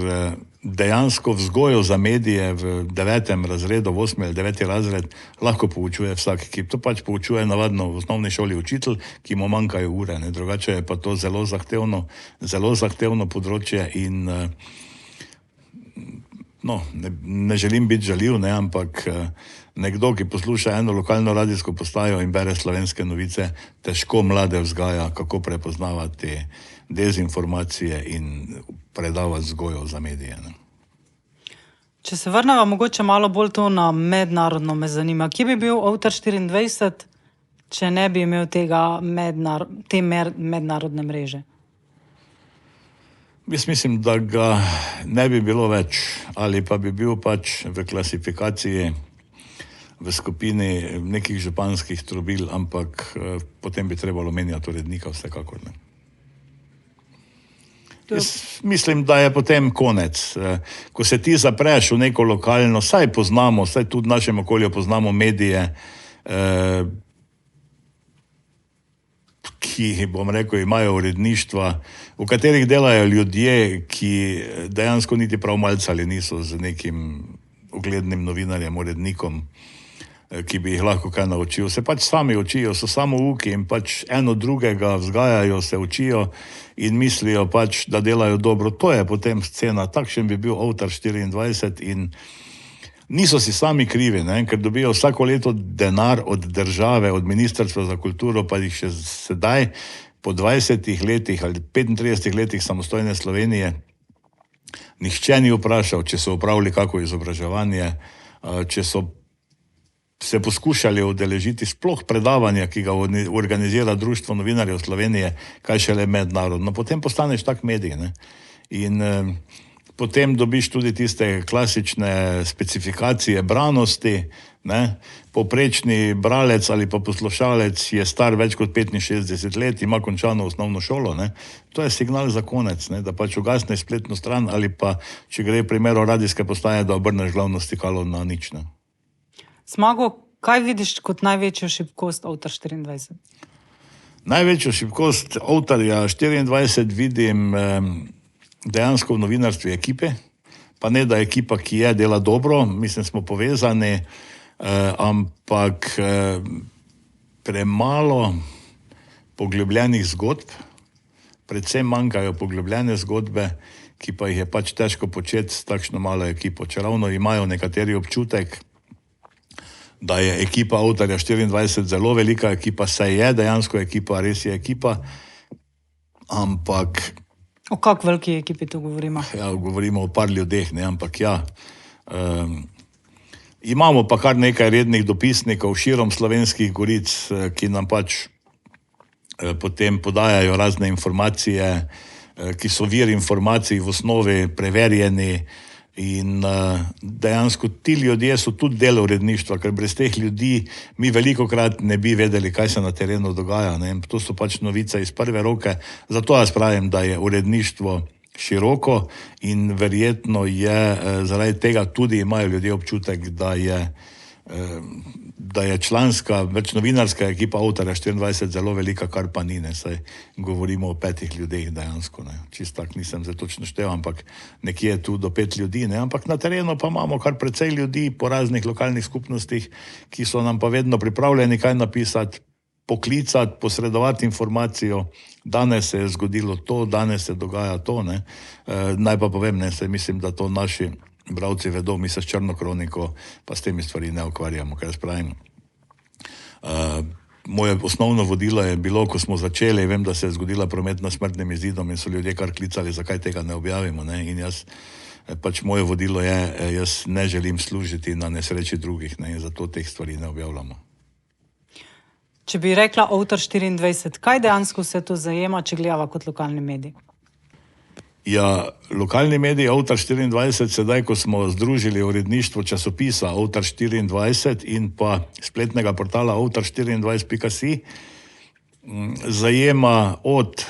dejansko vzgojo za medije v 9. razredu, 8. ali 9. razred lahko poučuje vsak, ki to pač poučuje navadno v osnovni šoli učitelj, ki mu manjkajo ure, ne. Drugače je pa to zelo zahtevno področje in no, ne želim biti žaljiv, ne, ampak nekdo, ki posluša eno lokalno radijsko postajo in bere Slovenske novice, težko mlade vzgaja, kako prepoznavati dezinformacije in predavati vzgojo za medije, ne. Če se vrnemo mogoče malo bolj to na mednarodno, me zanima, kje bi bil Ovtar 24, če ne bi imel te mednarodne mreže? Jaz mislim, da ga ne bi bilo več, ali pa bi bil pač v klasifikaciji v skupini nekih županskih trobil, ampak potem bi trebalo menjati urednika vsekakor, ne. Jaz mislim, da je potem konec. Ko se ti zapreš v neko lokalno, saj tudi v našem okolju poznamo medije, ki, bom rekel, imajo uredništva, v katerih delajo ljudje, ki dejansko niti prav malcali niso z nekim uglednim novinarjem, urednikom, ki bi jih lahko kaj naučil. Se pač sami učijo, so samouki in pač eno drugega vzgajajo, se učijo in mislijo pač, da delajo dobro. To je potem scena, takšen bi bil Ovtar 24 in niso si sami krivi, ne, ker dobijo vsako leto denar od države, od Ministrstva za kulturo, pa jih še sedaj, po 20 letih ali 35 letih samostojne Slovenije, nihče ni vprašal, če so opravili kako izobraževanje, če so se poskušali udeležiti sploh predavanja, ki ga organizira Društvo novinarjev Slovenije, kaj šele mednarodno. Potem postaneš tak medij, ne. In potem dobiš tudi tiste klasične specifikacije branosti, ne. Povprečni bralec ali pa poslušalec je star več kot 65 let, ima končano osnovno šolo, ne. To je signal za konec, ne, da pač ugasneš spletno stran ali pa, če gre v primeru radijske postaje, da obrneš glavno stikalo na nič, ne. Zmago, kaj vidiš kot največjo šibkost Ovtar 24? Največjo šibkost Ovtarja 24 vidim dejansko v novinarstvu ekipe, pa ne da ekipa, ki je, dela dobro, mislim, smo povezani, ampak premalo poglobljenih zgodb, predvsem manjkajo poglobljene zgodbe, ki pa jih je pač težko početi s takšno malo ekipo. Čeravno imajo nekateri občutek, da je ekipa Ovtarja 24 zelo velika ekipa, saj je dejansko ekipa, res je ekipa, ampak O kako veliki ekipi tu govorimo? ja, govorimo o par ljudeh, ne, ampak ja, imamo pa kar nekaj rednih dopisnikov širom Slovenskih goric, ki nam pač potem podajajo razne informacije, ki so vir informacij v osnovi preverjeni in dejansko ti ljudje so tudi del uredništva, ker brez teh ljudi mi velikokrat ne bi vedeli, kaj se na terenu dogaja, ne. To so pač novice iz prve roke, zato jaz pravim, da je uredništvo široko in verjetno je zaradi tega tudi imajo ljudje občutek, da je da je članska, več novinarska ekipa Avtarja 24 zelo velika, kar pa ni, ne, saj govorimo o 5 ljudeh dejansko, ne. Čist tak nisem zdaj točno štel, ampak nekje tu do 5 ljudi, ne, ampak na terenu pa imamo kar precej ljudi po raznih lokalnih skupnostih, ki so nam pa vedno pripravljeni kaj napisati, poklicati, posredovati informacijo, danes se je zgodilo to, danes se dogaja to, ne. Naj pa povem, ne, saj mislim, da to naši bralci vedo, mi se s črno kroniko pa s temi stvari ne ukvarjamo, kaj jaz pravim. Moje osnovno vodilo je bilo, ko smo začeli, vem, da se je zgodila prometna smrtnim izidom in so ljudje kar klicali, zakaj tega ne objavimo, ne, in jaz, pač moje vodilo je, jaz ne želim služiti na nesreči drugih, ne, in zato teh stvari ne objavljamo. Če bi rekla Avtar 24, kaj dejansko vse to zajema, če gledava kot lokalni medij? Ja, lokalni medij Avtar 24, sedaj, ko smo združili uredništvo časopisa Avtar 24 in pa spletnega portala avtar24.si, zajema od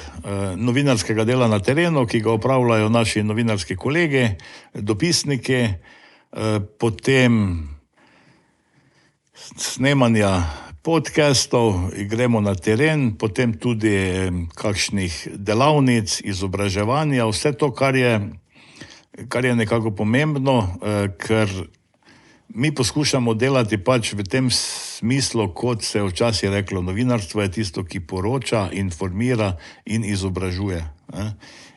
novinarskega dela na terenu, ki ga opravljajo naši novinarski kolegi, dopisniki, potem snemanja podcastov, gremo na teren, potem tudi kakšnih delavnic, izobraževanja, vse to, kar je nekako pomembno, ker mi poskušamo delati pač v tem smislu, kot se je včasih reklo, novinarstvo je tisto, ki poroča, informira in izobražuje.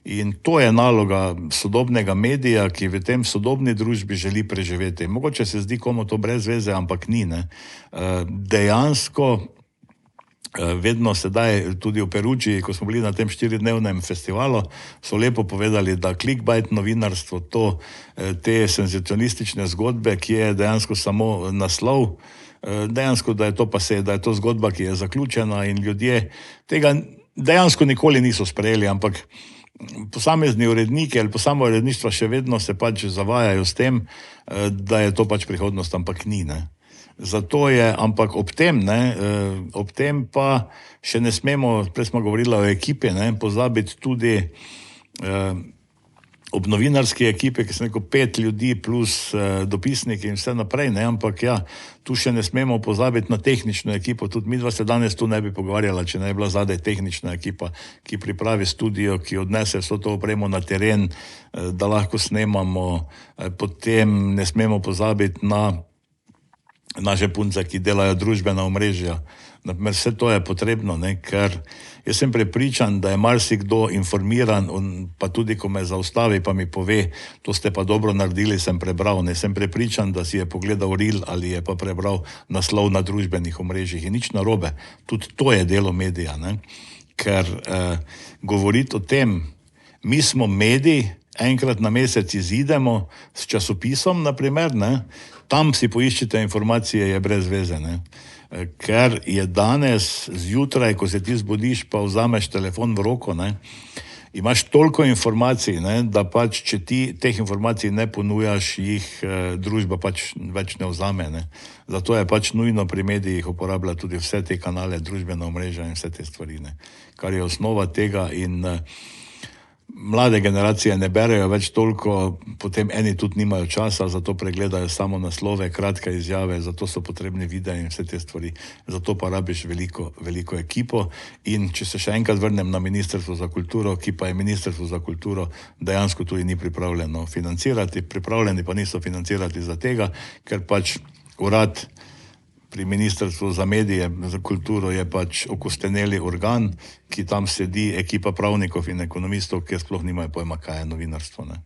In to je naloga sodobnega medija, ki v tem sodobni družbi želi preživeti. Mogoče se zdi komu to brez veze, ampak ni, ne. Dejansko vedno sedaj, tudi v Perugiji, ko smo bili na tem 4-dnevnem festivalu, so lepo povedali, da clickbait novinarstvo, te senzacionalistične zgodbe, ki je dejansko samo naslov, dejansko, da je to pase, da je to zgodba, ki je zaključena in ljudje tega dejansko nikoli niso sprejeli, ampak posamezni uredniki ali samo uredništva še vedno se pač zavajajo s tem, da je to pač prihodnost, ampak ni, ne. Zato je, ampak ob tem pa še ne smemo, prej smo govorili o ekipi, ne, pozabiti tudi ob novinarski ekipi, ki so neko 5 ljudi plus dopisniki in vse naprej, ne, ampak ja, tu še ne smemo pozabiti na tehnično ekipo, tudi midva se danes tu ne bi pogovarjala, če ne bi bila zadaj tehnična ekipa, ki pripravi studio, ki odnese vso to opremo na teren, da lahko snemamo, potem ne smemo pozabiti na naše punce, ki delajo družbena omrežja. Naprimer, vse to je potrebno, ne, ker jaz sem prepričan, da je marsikdo informiran, pa tudi, ko me zaustavi, pa mi pove, to ste pa dobro naredili, sem prebral, ne, sem prepričan, da si je pogledal reel ali je pa prebral naslov na družbenih omrežjih in nič narobe. Tudi to je delo medija, ne, ker govoriti o tem, mi smo medij, enkrat na mesec izidemo s časopisom, naprimer, ne, tam si poiščite informacije, je brez veze, ne. Ker je danes zjutraj, ko se ti zbudiš, pa vzameš telefon v roko, ne, imaš toliko informacij, ne, da pač, če ti teh informacij ne ponujaš, jih družba pač več ne vzame, ne. Zato je pač nujno pri medijih uporabljati tudi vse te kanale, družbena omrežja in vse te stvari, ne. Kar je osnova tega in mlade generacije ne berejo več toliko, potem eni tudi nimajo časa, zato pregledajo samo naslove, kratke izjave, zato so potrebni videi in vse te stvari. Zato pa rabiš veliko ekipo in če se še enkrat vrnem na Ministrstvo za kulturo, ki pa je Ministrstvo za kulturo dejansko tudi ni pripravljeno financirati, pripravljeni pa niso financirati za tega, ker pač urad pri Ministrstvu za medije, za kulturo je pač okosteneli organ, ki tam sedi ekipa pravnikov in ekonomistov, ki sploh nimajo pojma, kaj je novinarstvo, ne.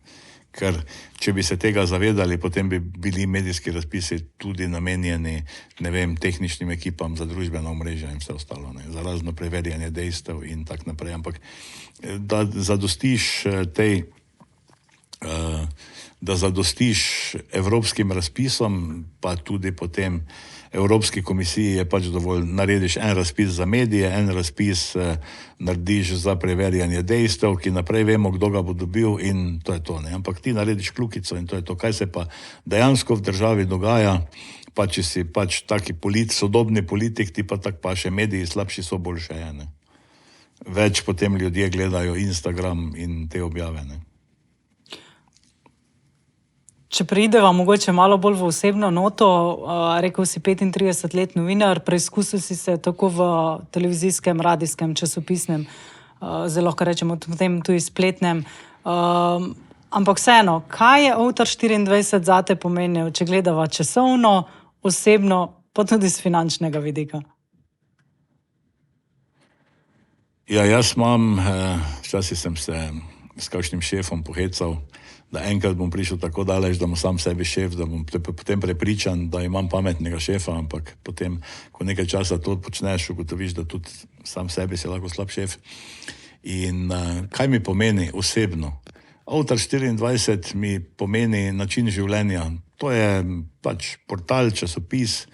Ker če bi se tega zavedali, potem bi bili medijski razpisi tudi namenjeni, ne vem, tehničnim ekipam za družbena omrežja in vse ostalo, ne, za razno preverjanje dejstev in tak naprej, ampak da zadostiš evropskim razpisom, pa tudi potem Evropski komisiji je pač dovolj, narediš en razpis za medije, en razpis narediš za preverjanje dejstev, ki naprej vemo, kdo ga bo dobil in to je to, ne. Ampak ti narediš kljukico in to je to, kaj se pa dejansko v državi dogaja, pa če si pač taki sodobni politik, ti pa tak pa še mediji slabši so, boljše je, ne. Več potem ljudje gledajo Instagram in te objave, ne. Če preideva mogoče malo bolj v osebno noto, rekel si 35-let novinar, preizkusil si se tako v televizijskem, radijskem, časopisnem, zelo lahko rečemo potem tudi spletnem. Ampak vseeno, kaj je Ovtar 24 zate pomenil, če gledava časovno, osebno, pa tudi z finančnega vidika? Ja, jaz imam, včasih sem se s kakšnim šefom pohecal, da enkrat bom prišel tako daleč, da bom sam sebi šef, da bom potem prepričan, da imam pametnega šefa, ampak potem, ko nekaj časa to počneš, ugotoviš, da tudi sam sebi si lahko slab šef. In kaj mi pomeni osebno? Ovtar 24 mi pomeni način življenja. To je pač portal, časopis,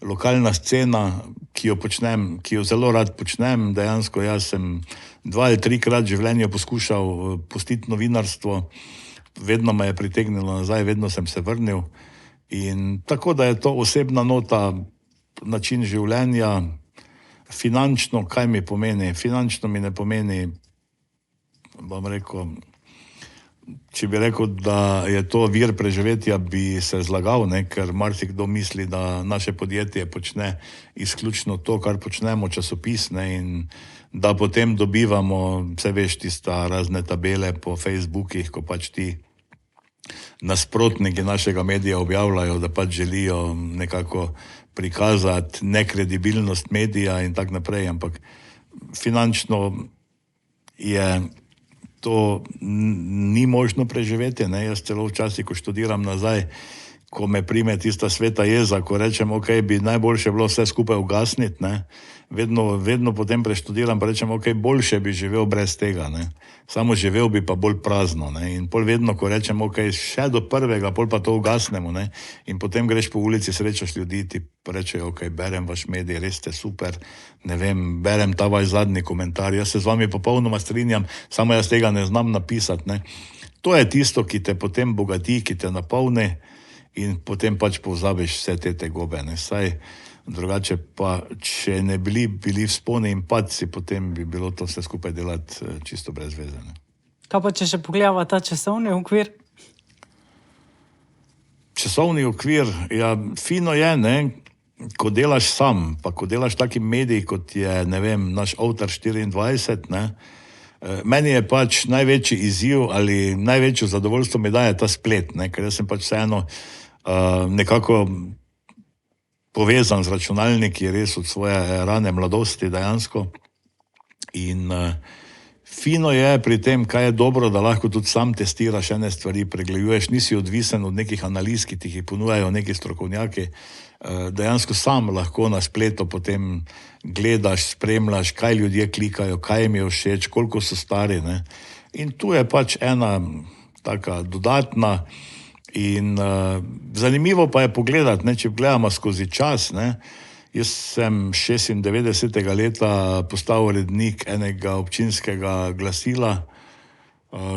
lokalna scena, ki jo počnem, ki jo zelo rad počnem. Dejansko jaz sem 2 ali 3-krat v življenju poskušal pustiti novinarstvo, vedno me je pritegnilo nazaj, vedno sem se vrnil. In tako, da je to osebna nota, način življenja. Finančno, kaj mi pomeni? Finančno mi ne pomeni, bom rekel, če bi rekel, da je to vir preživetja, bi se zlagal, ker marsikdo misli, da naše podjetje počne izključno to, kar počnemo, časopis, in da potem dobivamo, vse veš, tista razne tabele po Facebookih, ko pač ti nasprotniki našega medija objavljajo, da pač želijo nekako prikazati nekredibilnost medija in tak naprej, ampak finančno je to ni možno preživeti. Jaz celo včasih, ko študiram nazaj, ko me prime tista sveta jeza, ko rečem, ok, bi najboljše bilo vse skupaj ugasniti, vedno potem preštudiram, pa rečem, ok, boljše bi živel brez tega, samo živel bi pa bolj prazno, in pol vedno, ko rečem, ok, še do prvega, pol pa to ugasnemo, in potem greš po ulici, srečaš ljudi, ti rečejo, ok, berem vaš medij, res ste super, ne vem, berem ta vaš zadnji komentar, jaz se z vami popolnoma strinjam, samo jaz tega ne znam napisati, To je tisto, ki te potem bogati, ki te napolni, in potem pač pozabiš vse te tegobe, Saj drugače pa, če ne bili vzponi in padci, potem bi bilo to vse skupaj delati čisto brez veze, Kaj pa, če še pogledava ta časovni okvir? Časovni okvir, ja, fino je, ko delaš sam, pa ko delaš taki medij, kot je, ne vem, naš Ovtar 24, meni je pač največji izziv ali največjo zadovoljstvo mi daje ta splet, ker jaz sem pač vseeno nekako povezan z računalniki, res od svoje rane mladosti dejansko. In fino je pri tem, kaj je dobro, da lahko tudi sam testiraš ene stvari, pregleduješ, nisi odvisen od nekih analiz, ki ti jih ponujajo neki strokovnjaki. Dejansko sam lahko na spletu potem gledaš, spremljaš, kaj ljudje klikajo, kaj jim je všeč, koliko so stari. In tu je pač ena taka dodatna in zanimivo pa je pogledati, če gledamo skozi čas. Jaz sem 96. leta postal urednik enega občinskega glasila,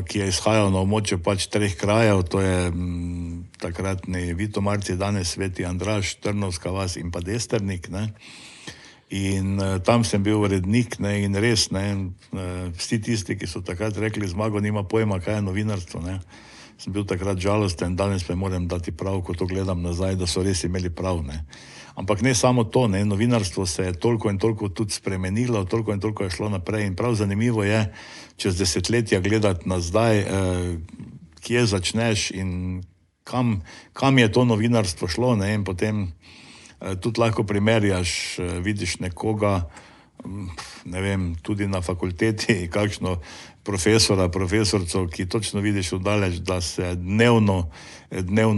ki je izhajal na območju pač 3 krajev, to je takratni Vitomarci, danes Sveti Andraž, Trnovska vas in pa Desternik. In tam sem bil urednik in res, vsi tisti, ki so takrat rekli, Zmago nima pojma, kaj je novinarstvo, sem bil takrat žalosten, danes pa moram dati prav, ko to gledam nazaj, da so res imeli prav. Ampak ne samo to, novinarstvo se je toliko in toliko tudi spremenilo, toliko in toliko je šlo naprej in prav zanimivo je čez desetletja gledati nazaj, kje začneš in kam je to novinarstvo šlo, in potem tudi lahko primerjaš, vidiš nekoga, ne vem, tudi na fakulteti, kakšno profesorco, ki točno vidiš oddaleč, da se dnevno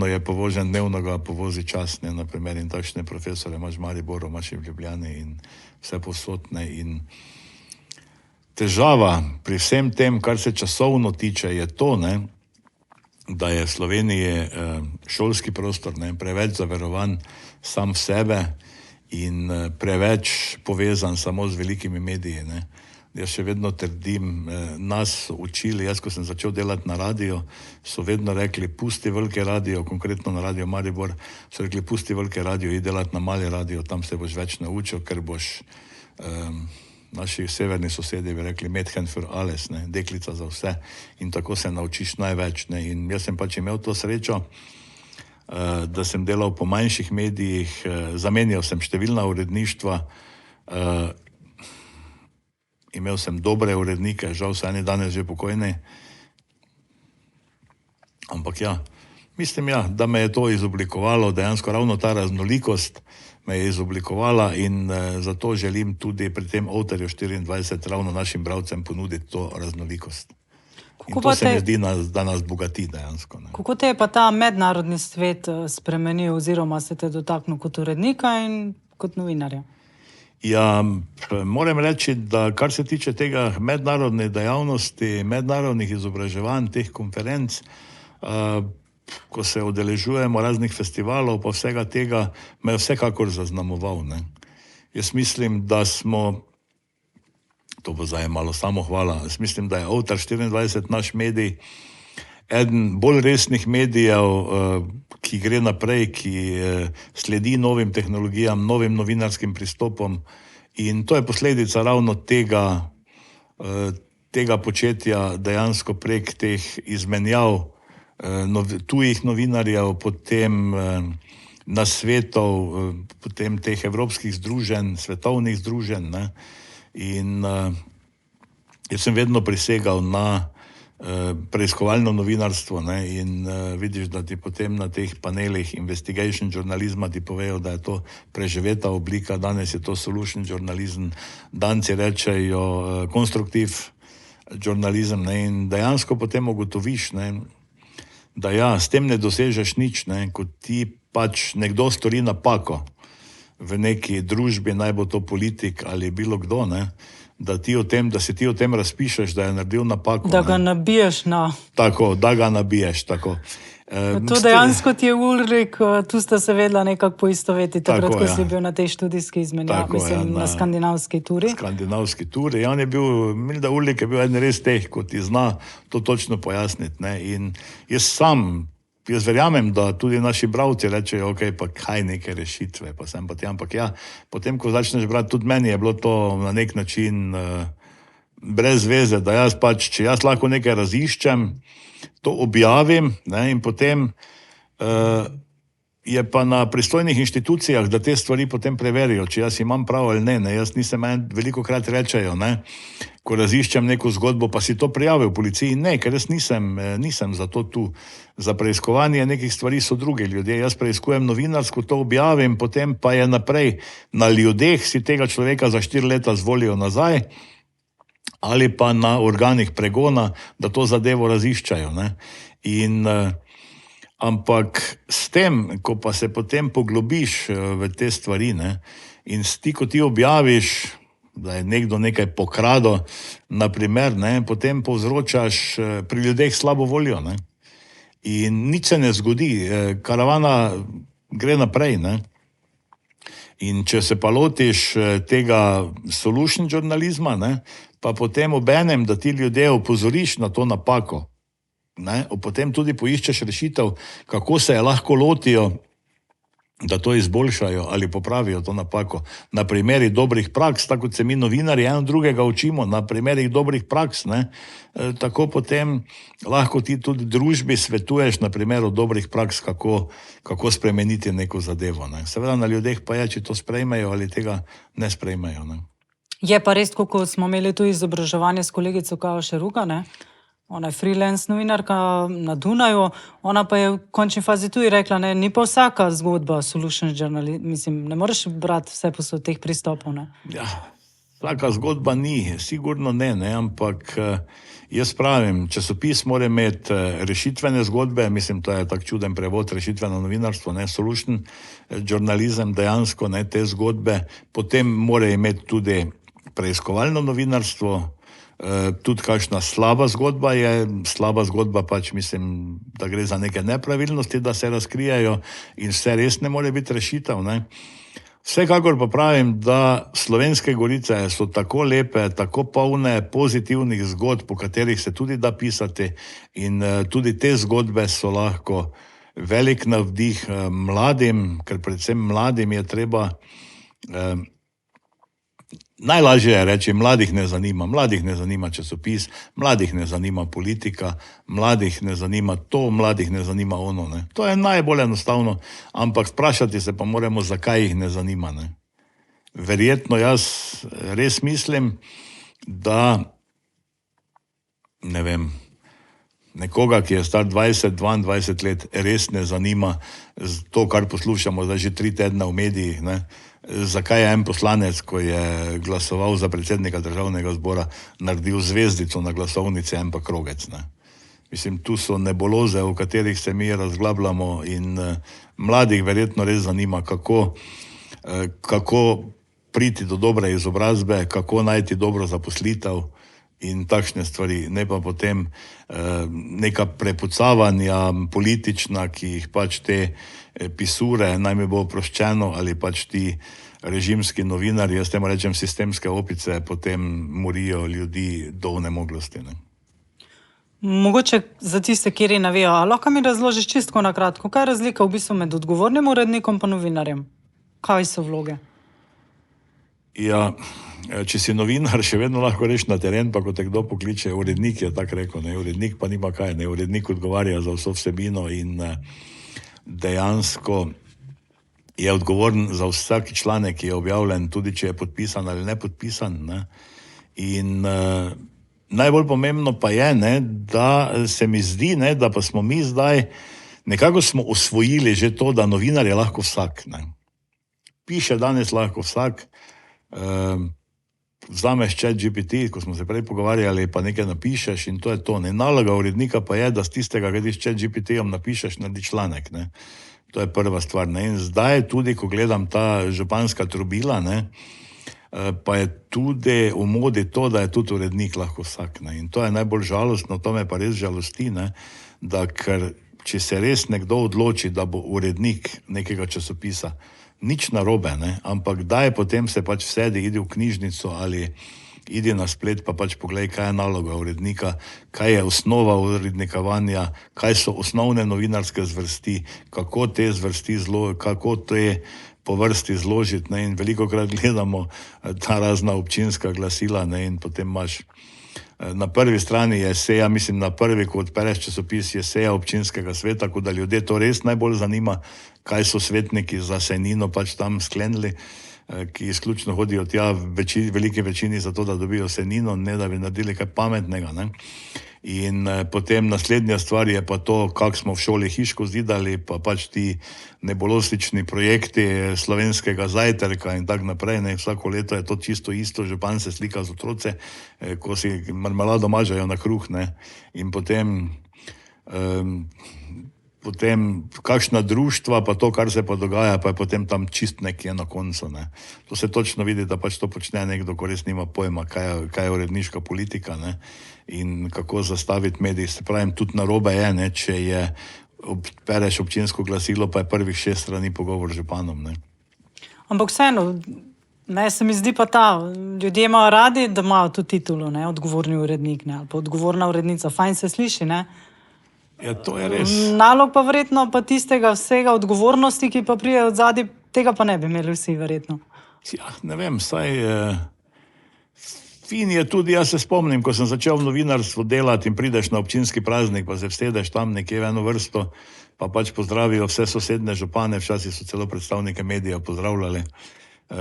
je povožen, dnevno ga povozi čas, naprimer, in takšne profesore imaš v Mariboru, imaš v Ljubljani in vse posodne. In težava pri vsem tem, kar se časovno tiče, je to, da je v Sloveniji šolski prostor preveč zaverovan sam v sebe in preveč povezan samo z velikimi mediji. Jaz še vedno trdim, nas so učili, jaz ko sem začel delati na radio, so vedno rekli, pusti velike radio, konkretno na Radio Maribor, so rekli, pusti velike radio, idi delati na mali radio, tam se boš več naučil, ker boš, naši severni sosedi bi rekli, Mädchen für alles, deklica za vse, in tako se naučiš največ. In jaz sem pač imel to srečo, da sem delal po manjših medijih, zamenjal sem številna uredništva, imel sem dobre urednike, žal so eni danes že pokojni. Ampak ja, mislim, da me je to izoblikovalo, dejansko ravno ta raznolikost me je izoblikovala in zato želim tudi pri tem Outerju 24 ravno našim bralcem ponuditi to raznolikost. In to se mi zdi, da nas bogati dejansko. Ne. Kako te je pa ta mednarodni svet spremenil oziroma se te dotaknil kot urednika in kot novinarja? Ja, moram reči, da kar se tiče tega mednarodne dejavnosti, mednarodnih izobraževanj, teh konferenc, ko se udeležujemo raznih festivalov, pa vsega tega me je vsekakor zaznamoval. Ne. Jaz mislim, da smo, to bo zdaj malo samohvala, jaz mislim, da je Outer 24 naš medij, eden bolj resnih medijev, ki gre naprej, ki sledi novim tehnologijam, novim novinarskim pristopom in to je posledica ravno tega početja dejansko prek teh izmenjav tujih novinarjev, potem nasvetov, potem teh evropskih združenj, svetovnih združenj. Ne? In jaz sem vedno prisegal na preiskovalno novinarstvo, ne? In vidiš, da ti potem na teh panelih investigation žurnalizma ti povejo, da je to preživeta oblika, danes je to solution journalism, danci rečejo konstruktiv žurnalizem, ne? In dejansko potem ugotoviš, ne? Da ja, s tem ne dosežeš nič, ne? Ko ti pač nekdo stori napako v neki družbi, naj bo to politik ali bilo kdo, ne? Da se ti o tem razpišeš, da je naredil napako. Da ga nabiješ na... Tako, da ga nabiješ, tako. To dejansko ti je Ulrik, tu sta se vedela nekako poistovetiti, takrat, ko si bil na tej študijski izmenjavi, na skandinavski turi. Skandinavski turi, ja, on je bil, mislim, da Ulrik je bil eden res teh, ko ti zna to točno pojasniti, ne, in jaz verjamem, da tudi naši bralci rečejo, ok, pa kaj neke rešitve, pa sem pa ti, ampak ja, potem, ko začneš brati, tudi meni je bilo to na nek način brez veze, da jaz pač, če jaz lahko nekaj raziščem, to objavim, ne, in potem je pa na pristojnih inštitucijah, da te stvari potem preverijo, če jaz imam prav ali ne, jaz nisem, veliko krat rečejo, ne, ko raziščem neko zgodbo, pa si to prijavil v policiji, ne, ker jaz nisem za to tu, za preiskovanje nekih stvari so drugi ljudje, jaz preiskujem novinarsko, to objavim, potem pa je naprej na ljudeh, si tega človeka za 4 leta zvolijo nazaj, ali pa na organih pregona, da to zadevo raziščajo. Ne? Ampak s tem, ko pa se potem poglobiš v te stvari, ne? In ko ti objaviš, da je nekdo nekaj pokradel, naprimer, ne? Potem povzročaš pri ljudeh slabo voljo. Ne? In nič se ne zgodi, karavana gre naprej. Ne? In če se pa lotiš tega solution žurnalizma, ne? Pa potem obenem, da ti ljudje opozoriš na to napako, ne? Potem tudi poiščeš rešitev, kako se je lahko lotijo, da to izboljšajo ali popravijo to napako. Na primeri dobrih praks, tako kot se mi novinarji eno drugega učimo, na primerih dobrih praks, ne? Tako potem lahko ti tudi družbi svetuješ na primeru dobrih praks, kako spremeniti neko zadevo. Ne? Seveda na ljudeh pa je, če to sprejmejo ali tega ne sprejmejo. Ne? Je pa res, ko smo imeli tu izobraževanje s kolegico Kajo Šeruga, ne? Ona je freelance novinarka na Dunaju, ona pa je v končni fazi tudi rekla, ne, ni pa vsaka zgodba solution journalism, mislim, ne moreš brati vse posod teh pristopov, ne? Ja, vsaka zgodba ni, sigurno ne, ampak jaz pravim, časopis mora imeti rešitvene zgodbe, mislim, to je tak čuden prevod, rešitveno novinarstvo, ne, solution journalism, dejansko, ne, te zgodbe, potem mora imeti tudi preiskovalno novinarstvo, tudi kakšna slaba zgodba je, slaba zgodba pač mislim, da gre za neke nepravilnosti, da se razkrijajo in vse res ne more biti rešitev, ne. Vsekakor pa pravim, da Slovenske Gorice so tako lepe, tako polne pozitivnih zgodb, po katerih se tudi da pisati in tudi te zgodbe so lahko velik navdih mladim, ker predvsem mladim je treba Najlažje je reči, mladih ne zanima časopis, mladih ne zanima politika, mladih ne zanima to, mladih ne zanima ono. Ne. To je najbolj enostavno, ampak vprašati se pa moramo, zakaj jih ne zanima. Ne. Verjetno jaz res mislim, da ne vem, nekoga, ki je star 20-22 let, res ne zanima to, kar poslušamo zdaj že 3 tedne v medijih, ne. Zakaj je en poslanec, ko je glasoval za predsednika državnega zbora, naredil zvezdico na glasovnici, en pa krogec. Ne. Mislim, tu so nebuloze, o katerih se mi razglabljamo in mladih verjetno res zanima, kako priti do dobre izobrazbe, kako najti dobro zaposlitev in takšne stvari, ne pa potem neka prepucavanja politična, ki jih pač te pisure, naj mi bo oproščeno, ali pač ti režimski novinarji, jaz temu rečem sistemske opice, potem morijo ljudi do onemoglosti. Ne. Mogoče za tiste, kjer ne vejo, a lahko mi razložiš čisto na kratko, kaj je razlika v bistvu med odgovornim urednikom pa novinarjem? Kaj so vloge? Ja, če si novinar, še vedno lahko reš na teren, pa ko te kdo pokliče, urednik je tako rekel, ne, urednik pa nima kaj, ne, urednik odgovarja za vso vsebino in dejansko je odgovoren za vsak članek, ki je objavljen, tudi če je podpisan ali ne podpisan, ne. In najbolj pomembno pa je, ne, da se mi zdi, ne, da pa smo mi zdaj, nekako smo osvojili že to, da novinar je lahko vsak. Ne. Piše danes lahko vsak, vzameš ChatGPT, ko smo se prej pogovarjali, pa nekaj napišeš in to je to. Ne. Naloga urednika pa je, da z tistega, kaj ti s ChatGPT-om napišeš, naredi članek. Ne. To je prva stvar. Ne. In zdaj tudi, ko gledam ta županska trobila, ne, pa je tudi v modi to, da je tudi urednik lahko vsak. Ne. In to je najbolj žalostno, to me pa res žalosti, ne, da ker če se res nekdo odloči, da bo urednik nekega časopisa, nič narobe, ne, ampak daj potem se pač vsedi, idi v knjižnico ali idi na splet, pa pač poglej, kaj je naloga urednika, kaj je osnova urednikovanja, kaj so osnovne novinarske zvrsti, kako te zvrsti kako te po vrsti zložiti, ne, in velikokrat gledamo ta razna občinska glasila, ne, in potem imaš na prvi strani je seja, mislim na prvi, ko odpereš časopis, je seja občinskega sveta, ko da ljudje to res najbolj zanima, kaj so svetniki za sejnino pač tam sklenili, ki izključno hodijo tja veliki večini za to, da dobijo sejnino, ne da bi naredili kaj pametnega. Ne. In potem naslednja stvar je pa to, kako smo v šoli hiško zidali, pa pač ti nebulostični projekti slovenskega zajtrka in tak naprej. Ne. Vsako leto je to čisto isto, župan se slika z otroce, ko si marmelado mažajo na kruh, ne. In potem kakšna društva, pa to, kar se pa dogaja, pa je potem tam čist nekje na koncu. Ne. To se točno vidi, da pač to počne nekdo, ko res nima pojma, kaj je uredniška politika, ne, in kako zastaviti medij. Se pravim, tudi narobe je, ne, če pereš občinsko glasilo, pa je prvih 6 strani pogovor z županom. Ne. Ampak vseeno, ne, se mi zdi pa ljudje imajo radi, da imajo to titulo, ne, odgovorni urednik, ne, ali pa odgovorna urednica, fajn se sliši, ne. Ja, to je res. Nalog pa verjetno pa tistega vsega odgovornosti, ki pa prije od zadaj, tega pa ne bi imeli vsi verjetno. Ja, ne vem, saj fin je tudi, jaz se spomnim, ko sem začel v novinarstvu delati in prideš na občinski praznik, pa se vsedeš tam nekje v eno vrsto, pa pač pozdravijo vse sosedne župane, včasih so celo predstavnike medija pozdravljali,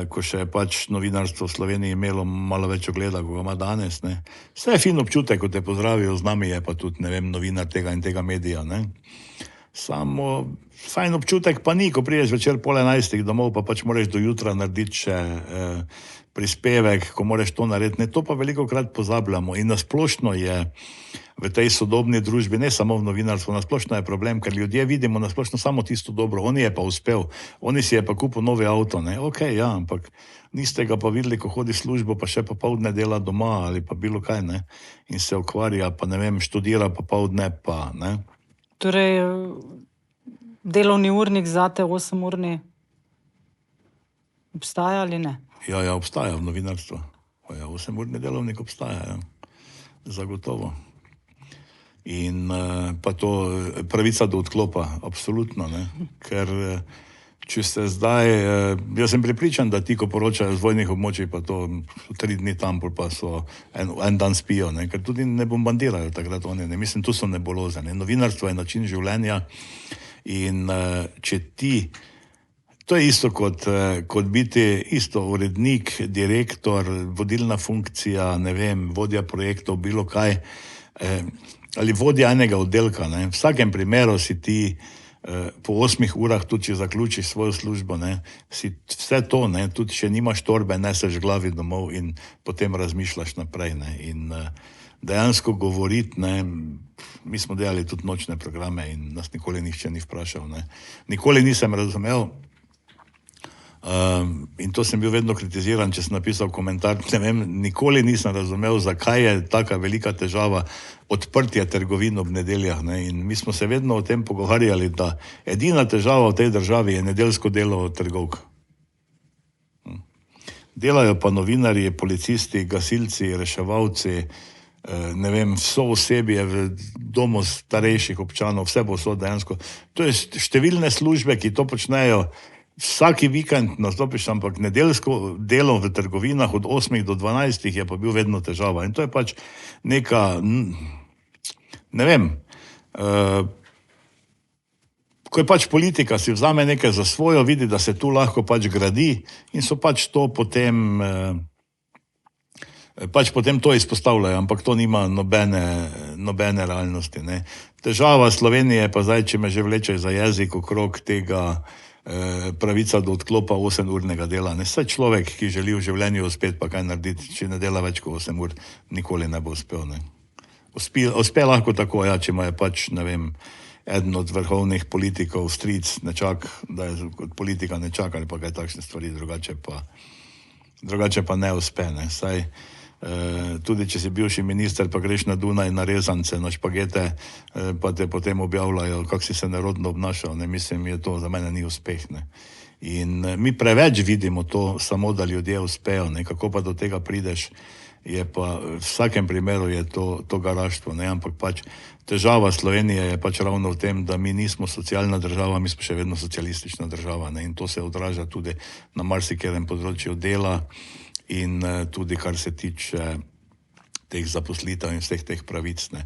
ko še je pač novinarstvo v Sloveniji imelo malo več ogleda, ko ga ima danes. Ne. Vse je fin občutek, ko te pozdravijo, z nami je pa tudi, ne vem, novinar tega in tega medija. Ne. Samo fajn občutek pa ni, ko priješ večer 10:30 domov, pa pač moraš do jutra narediti še prispevek, ko moraš to narediti. Ne, to pa velikokrat pozabljamo in nasplošno je v tej sodobni družbi, ne samo v novinarstvu, nasplošno je problem, ker ljudje vidimo nasplošno samo tisto dobro, on je pa uspel, oni si je pa kupil novi avto, ne, okej, ja, ampak niste ga pa videli, ko hodi službo, pa še popoldne dela doma ali pa bilo kaj, ne, in se ukvarja, pa ne vem, študira popoldne pa, ne. Torej, delovni urnik zate 8-urni obstaja ali ne? Ja, obstaja v novinarstvu. Ja, 8-urni delovnik obstaja, ja. Zagotovo. In pa to pravica do odklopa, absolutno, ne. Ker če se zdaj, jaz sem prepričan, da ti, ko poročajo z vojnih območij, pa to 3 dni tam, pa so en dan spijo, ne, ker tudi ne bombardirajo takrat oni, ne, mislim, tu so nebuloze, ne. Novinarstvo je način življenja in če ti, to je isto kot biti isto urednik, direktor, vodilna funkcija, ne vem, vodja projektov, bilo kaj, ali vodja enega oddelka, ne. V vsakem primeru si ti po 8 urah, tudi če zaključiš svojo službo, ne, si vse to, ne, tudi če nimaš torbe, neseš glavi domov in potem razmišljaš naprej, ne, in dejansko govoriti, ne, mi smo delali tudi nočne programe in nas nikoli nihče ni vprašal, ne. Nikoli nisem razumel, in to sem bil vedno kritiziran, če sem napisal komentar, ne vem, nikoli nisem razumel, zakaj je taka velika težava odprtje trgovin ob nedeljah, ne, in mi smo se vedno o tem pogovarjali, da edina težava v tej državi je nedeljsko delo trgovk. Delajo pa novinarji, policisti, gasilci, reševalci, ne vem, vso osebje v domu starejših občanov, vse posod dejansko. To je številne službe, ki to počnejo. Vsaki vikend nastopiš, ampak nedeljsko delo v trgovinah od 8 do 12 je pa bil vedno težava. In to je pač neka, ne vem, ko je pač politika, si vzame nekaj za svojo, vidi, da se tu lahko pač gradi in so pač to potem, to izpostavljajo, ampak to nima nobene realnosti, ne. Težava Slovenije pa zdaj, če me že vleče za jezik okrog tega, pravica do odklopa 8-urnega dela. Ne, saj človek, ki želi v življenju uspeti, pa kaj narediti, če ne dela več kot 8 ur, nikoli ne bo uspel, ne. Uspe lahko tako, ja, če ima je pač, ne vem, eden od vrhovnih politikov, stric, nečak, da je kot politika nečak ali pa kaj takšne stvari, drugače pa ne uspe, ne. Saj tudi če si bivši minister, pa greš na Dunaj na rezance, na špagete, pa te potem objavljajo, kako si se nerodno obnašal, ne, mislim, to za mene ni uspeh, ne. In mi preveč vidimo to, samo da ljudje uspejo, ne, kako pa do tega prideš, je pa v vsakem primeru je to garaštvo, ne, ampak pač težava Slovenije je pač ravno v tem, da mi nismo socialna država, mi smo še vedno socialistična država, ne, in to se odraža tudi na marsikaterem področju dela, in tudi kar se tiče teh zaposlitev in vseh teh pravic, ne.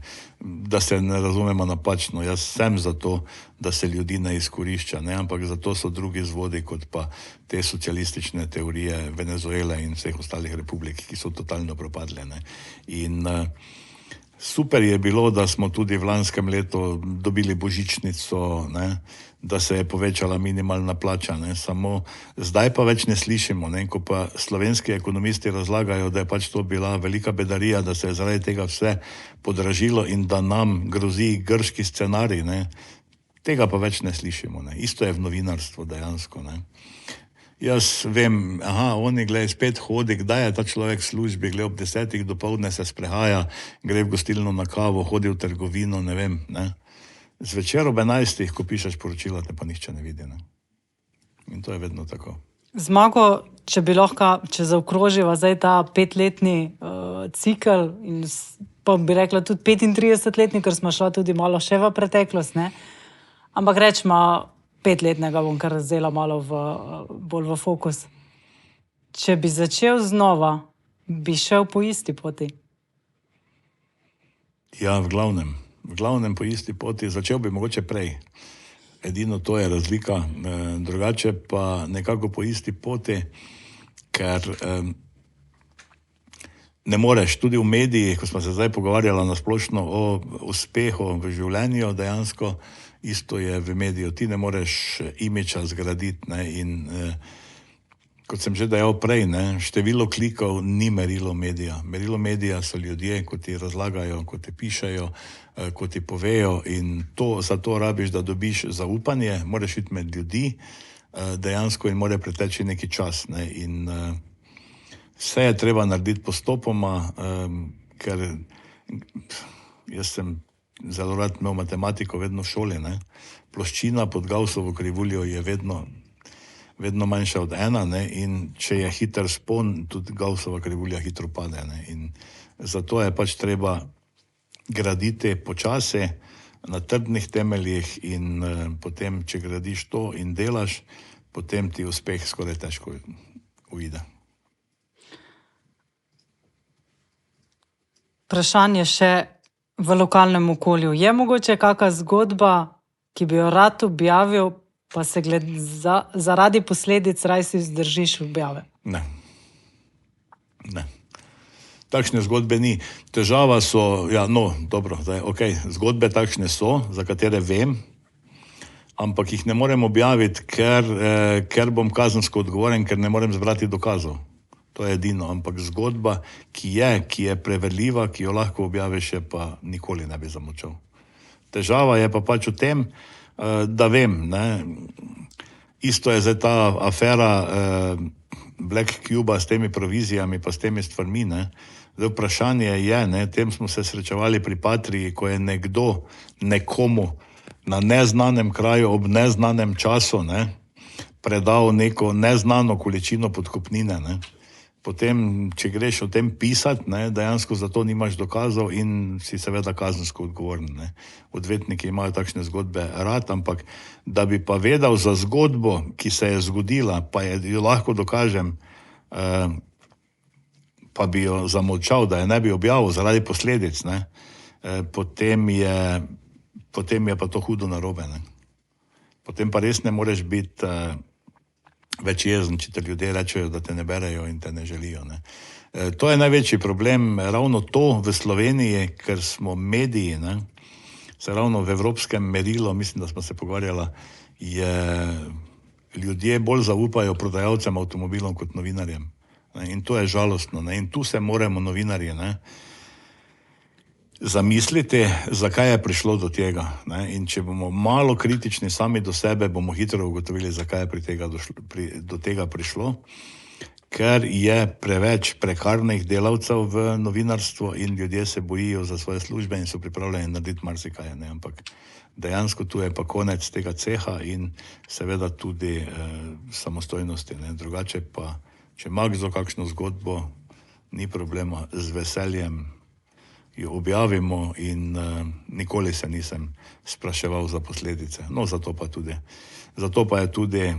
Da se ne razumemo napačno, jaz sem za to, da se ljudi ne izkorišča, ne, ampak zato so drugi vzvodi, kot pa te socialistične teorije Venezuele in vseh ostalih republik, ki so totalno propadle, ne. In super je bilo, da smo tudi v lanskem letu dobili božičnico, ne, da se je povečala minimalna plača, ne, samo zdaj pa več ne slišimo, ne, ko pa slovenski ekonomisti razlagajo, da je pač to bila velika bedarija, da se je zaradi tega vse podražilo in da nam grozi grški scenarij, ne, tega pa več ne slišimo, ne. Isto je v novinarstvu dejansko, ne. Jaz vem, oni, glej, spet hodi, kdaj je ta človek v službi, glej, ob 10 dopoldne se sprehaja, gre v gostilno na kavo, hodi v trgovino, ne vem, ne. Zvečer ob 11, ko pišeš poročila, te pa nihče ne vidi, ne. In to je vedno tako. Zmago, če bi lahko, če zaokroživa zdaj ta 5-letni cikel in pa bi rekla tudi 35-letni, ker smo šla tudi malo še v preteklost, ne. Ampak rečemo, 5-letnega bom kar vzela malo bolj v fokus. Če bi začel znova, bi šel po isti poti? Ja, v glavnem po isti poti, začel bi mogoče prej. Edino to je razlika, drugače pa nekako po isti poti, ker ne moreš, tudi v medijih, ko smo se zdaj pogovarjali na splošno o uspehu v življenju, dejansko isto je v mediju, ti ne moreš imidža zgraditi, ne, in kot sem že dejal prej, ne, število klikov ni merilo medija. Merilo medija so ljudje, ko ti razlagajo, ko ti pišejo, ko ti povejo, in za to rabiš, da dobiš zaupanje, moraš iti med ljudi dejansko in mora preteči neki čas, ne, in vse je treba narediti postopoma, ker jaz sem zelo rad imel matematiko vedno v šoli, ne. Ploščina pod Gaussovo krivuljo je vedno manjša od 1, ne, in če je hiter spon, tudi Gaussova krivulja hitro pade, ne, in zato je pač treba graditi počasi, na trdnih temeljih in potem, če gradiš to in delaš, potem ti uspeh skoraj težko uide. Vprašanje še v lokalnem okolju. Je mogoče kakšna zgodba, ki bi jo rad objavil, pa se zaradi posledic raje si vzdržiš objave? Ne. Takšne zgodbe ni. Težava so, dobro, zgodbe takšne so, za katere vem, ampak jih ne morem objaviti, ker bom kazensko odgovoren, ker ne morem zbrati dokazov. To je edino, ampak zgodba, ki je preverljiva, ki jo lahko objaviš, pa nikoli ne bi zamolčal. Težava je pa pač v tem, da vem, isto je zdaj ta afera Black Cuba s temi provizijami pa s temi stvarmi, Zdaj vprašanje je, tem smo se srečevali pri Patriji, ko je nekdo nekomu na neznanem kraju ob neznanem času predal neko neznano količino podkupnine. Potem, če greš o tem pisati, dejansko za to nimaš dokazov in si seveda kazensko odgovoren. Odvetniki imajo takšne zgodbe rad, ampak da bi pa vedel za zgodbo, ki se je zgodila, pa jo lahko dokažem, pa bi jo zamolčal, da je ne bi objavil zaradi posledic, potem je pa to hudo narobe. Potem pa res ne moreš biti več jezen, če te ljudje rečejo, da te ne berejo in te ne želijo. To je največji problem, ravno to v Sloveniji, ker smo mediji, se ravno v evropskem merilu, mislim, da smo se pogovarjali, ljudje bolj zaupajo prodajalcem avtomobilov kot novinarjem. In to je žalostno. In tu se moramo novinarji zamisliti, zakaj je prišlo do tega. In če bomo malo kritični sami do sebe, bomo hitro ugotovili, zakaj je do tega prišlo. Ker je preveč prekarnih delavcev v novinarstvu in ljudje se bojijo za svoje službe in so pripravljeni narediti marsikaj. Ampak dejansko tu je pa konec tega ceha in seveda tudi samostojnosti. Drugače pa, če ima kdo kakšno zgodbo, ni problema, z veseljem jo objavimo in nikoli se nisem spraševal za posledice. Zato pa je tudi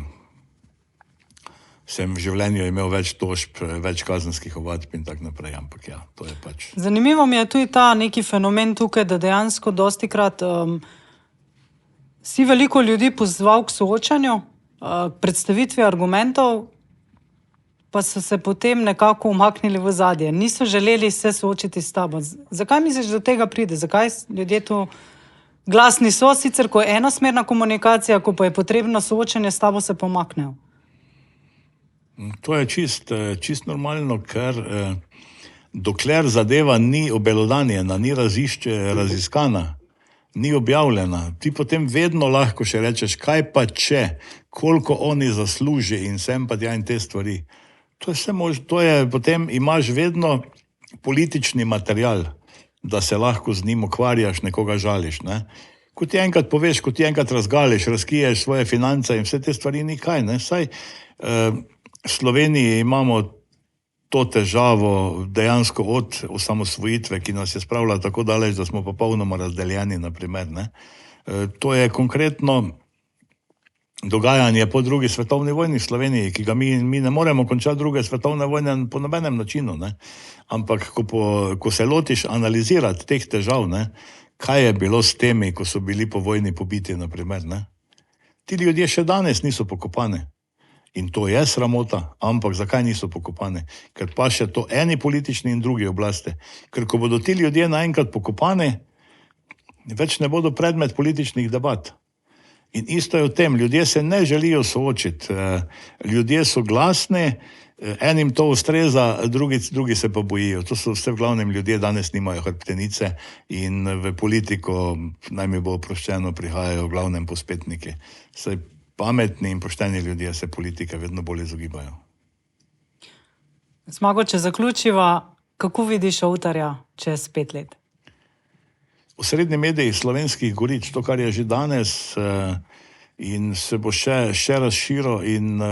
sem v življenju imel več tožb, več kazenskih ovadb in tako naprej, ampak to je pač. Zanimivo mi je tudi ta neki fenomen tukaj, da dejansko dostikrat si veliko ljudi pozval k soočanju, predstavitvi argumentov, pa so se potem nekako umaknili v zadje. Niso želeli se soočiti s tabo. Zakaj misliš, da do tega pride? Zakaj ljudje tu glasni so, sicer ko je enosmerna komunikacija, ko pa je potrebno soočanje s tabo, se pomaknejo? To je čist normalno, ker dokler zadeva ni obelodanjena, ni raziskana, ni objavljena, ti potem vedno lahko še rečeš, kaj pa če, koliko oni zasluži in sem pa tja in te stvari. Potem imaš vedno politični material, da se lahko z njim ukvarjaš, nekoga žališ. Ko ti enkrat poveš, ko ti enkrat razgališ, razkriješ svoje finance in vse te stvari, ni kaj. Saj v Sloveniji imamo to težavo dejansko od osamosvojitve, ki nas je spravila tako daleč, da smo popolnoma razdeljeni, naprimer. To je konkretno dogajanje po drugi svetovni vojni v Sloveniji, ki ga mi ne moremo končati druge svetovne vojne po nobenem načinu. Ampak, ko se lotiš analizirati teh težav, kaj je bilo s temi, ko so bili po vojni pobiti, naprimer. Ti ljudje še danes niso pokopani. In to je sramota, ampak zakaj niso pokopani? Ker pa še to eni politični in drugi oblasti. Ker ko bodo ti ljudje naenkrat pokopani, več ne bodo predmet političnih debat. In isto je v tem, ljudje se ne želijo soočiti, ljudje so glasni, enim to ustreza, drugi se pa bojijo. To so vse v glavnem ljudje, danes nimajo hrbtenice in v politiko, naj mi bo oproščeno, prihajajo v glavnem pospetniki. Saj pametni in pošteni ljudje se politike vedno bolj izogibajo. Zmago, če zaključiva, kako vidiš Ovtarja čez 5 let? Osrednji mediji Slovenskih goric, to, kar je že danes in se bo še razširil in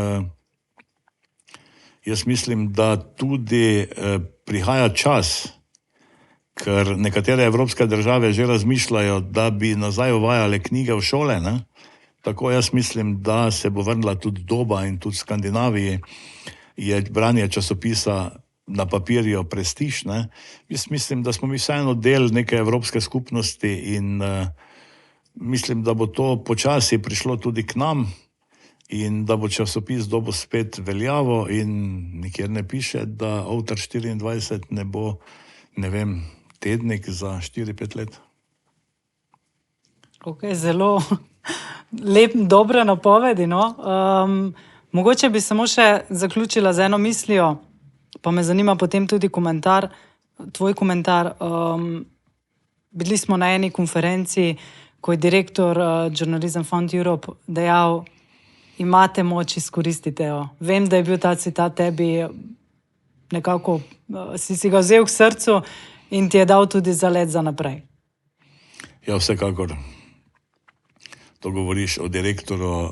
jaz mislim, da tudi prihaja čas, ker nekatere evropske države že razmišljajo, da bi nazaj uvajale knjige v šole, Tako jaz mislim, da se bo vrnila tudi doba in tudi v Skandinaviji je branje časopisa na papirju prestiž, ne. Jaz mislim, da smo mi vseeno del neke evropske skupnosti in mislim, da bo to počasi prišlo tudi k nam in da bo časopis dobil spet veljavo in nikjer ne piše, da Ovtar 24 ne bo, ne vem, tednik za 4-5 let. Ok, zelo dobre napovedi, no. Mogoče bi samo še zaključila z eno mislijo, pa me zanima potem tudi komentar, tvoj komentar. Bili smo na eni konferenci, ko je direktor Journalism Fund Europe dejal, imate moč, izkoristite jo. Vem, da je bil ta citat tebi nekako, si ga vzel k srcu in ti je dal tudi zalet za naprej. Ja, vsekakor. To govoriš o direktoru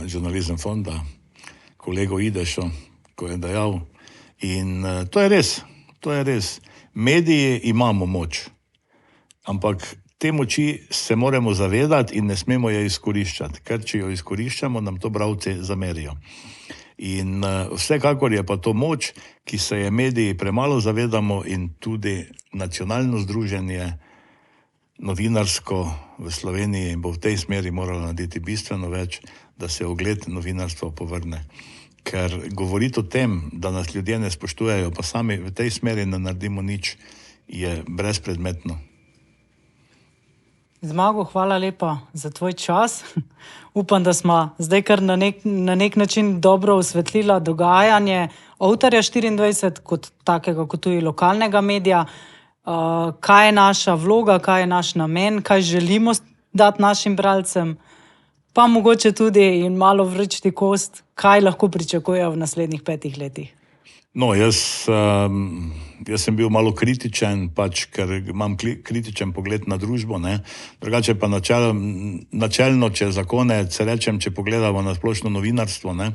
Journalism Fonda, kolego Idešu, ko je dejal. In to je res, to je res. Mediji imamo moč, ampak te moči se moramo zavedati in ne smemo je izkoriščati, ker če jo izkoriščamo, nam to bralci zamerijo. In vsekakor je pa to moč, ki se je mediji premalo zavedamo in tudi nacionalno združenje novinarsko v Sloveniji bo v tej smeri moralo narediti bistveno več, da se ugled novinarstva povrne. Ker govoriti o tem, da nas ljudje ne spoštujejo, pa sami v tej smeri ne naredimo nič, je brezpredmetno. Zmago, hvala lepa za tvoj čas. Upam, da smo zdaj kar na nek način dobro osvetlila dogajanje Ovtarja 24 kot takega, kot tudi lokalnega medija. Kaj je naša vloga, kaj je naš namen, kaj želimo dati našim bralcem, pa mogoče tudi in malo vrečiti kost, kaj lahko pričakujejo v naslednjih 5 letih. No, jaz sem bil malo kritičen, pač, ker imam kritičen pogled na družbo, ne. Drugače pa načelno, če za konec rečem, če pogledamo na splošno novinarstvo, ne,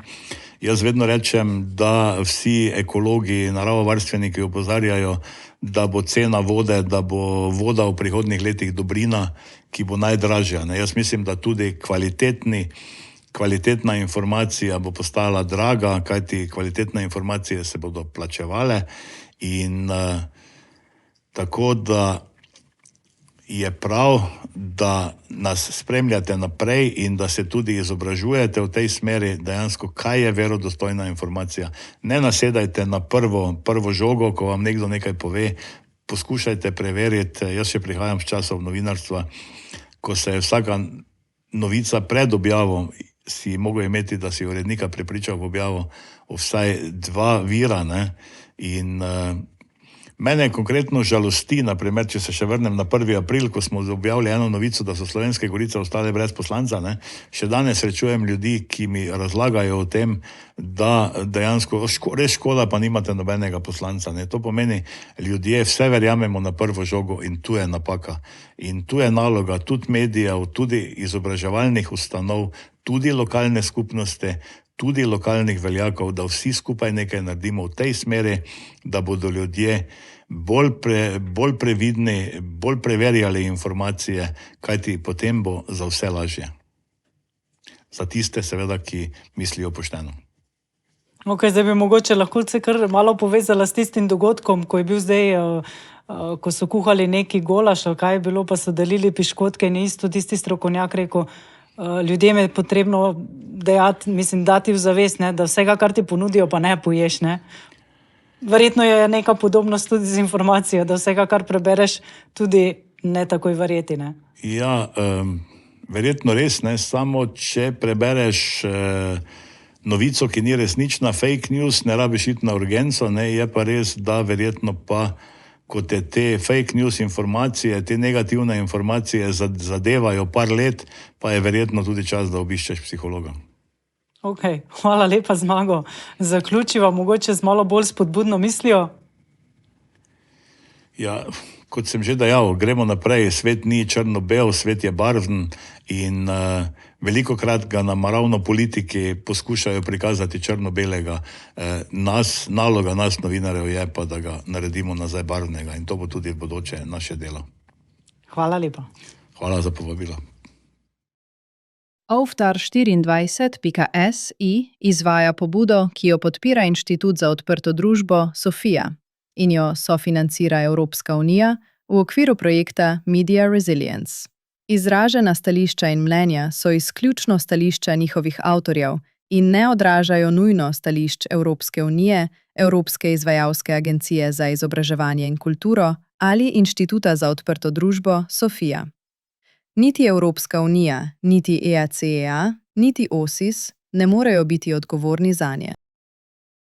jaz vedno rečem, da vsi ekologi, naravovarstveniki opozarjajo, da bo cena vode, da bo voda v prihodnjih letih dobrina, ki bo najdražja, ne. Jaz mislim, da tudi kvalitetna informacija bo postala draga, kajti kvalitetne informacije se bodo plačevale in tako da je prav, da nas spremljate naprej in da se tudi izobražujete v tej smeri dejansko, kaj je verodostojna informacija. Ne nasedajte na prvo žogo, ko vam nekdo nekaj pove, poskušajte preveriti. Jaz še prihajam z časov novinarstva, ko se je vsaka novica pred objavo si mogel imeti, da si urednika prepričal v objavo o vsaj 2 vira, ne, in mene konkretno žalosti, naprimer, če se še vrnem na 1. april, ko smo objavili eno novico, da so Slovenske Gorice ostale brez poslanca, ne, še danes srečujem ljudi, ki mi razlagajo o tem, da dejansko res škoda, pa nimate nobenega poslanca, ne. To pomeni, ljudje vse verjamemo na prvo žogo in tu je napaka. In tu je naloga tudi medijev, tudi izobraževalnih ustanov, tudi lokalne skupnosti, tudi lokalnih veljakov, da vsi skupaj nekaj naredimo v tej smeri, da bodo ljudje bolj previdni, bolj preverjali informacije, kajti potem bo za vse lažje. Za tiste seveda, ki mislijo pošteno. Ok, zdaj bi mogoče lahko se kar malo povezala s tistim dogodkom, ko je bil zdaj, ko so kuhali neki golaš, ali kaj je bilo, pa so delili piškotke in isto tisti strokovnjak rekel, ljudem je potrebno dati v zavest, ne, da vsega, kar ti ponudijo, pa ne poješ, ne. Verjetno je neka podobnost tudi z informacijo, da vsega, kar prebereš, tudi ne takoj verjeti, ne. Ja, verjetno res, ne, samo če prebereš novico, ki ni resnična, fake news, ne rabiš iti na urgenco, ne, je pa res, da verjetno pa, ko te fake news informacije, te negativne informacije zadevajo par let, pa je verjetno tudi čas, da obiščeš psihologa. Ok, hvala lepa, Zmago. Zaključiva mogoče z malo bolj spodbudno mislijo. Ja, kot sem že dejal, gremo naprej, svet ni črno-bel, svet je barven in velikokrat ga nam ravno politiki poskušajo prikazati črno-belega. Naloga nas novinarjev je pa, da ga naredimo nazaj barvnega in to bo tudi v bodoče naše delo. Hvala lepa. Hvala za povabilo. Ovtar24.si izvaja pobudo, ki jo podpira Inštitut za odprto družbo Sofia in jo sofinancira Evropska unija v okviru projekta Media Resilience. Izražena stališča in mnenja so izključno stališča njihovih avtorjev in ne odražajo nujno stališč Evropske unije, Evropske izvajalske agencije za izobraževanje in kulturo ali Inštituta za odprto družbo Sofia. Niti Evropska unija, niti EACEA, niti OSIS ne morejo biti odgovorni zanje.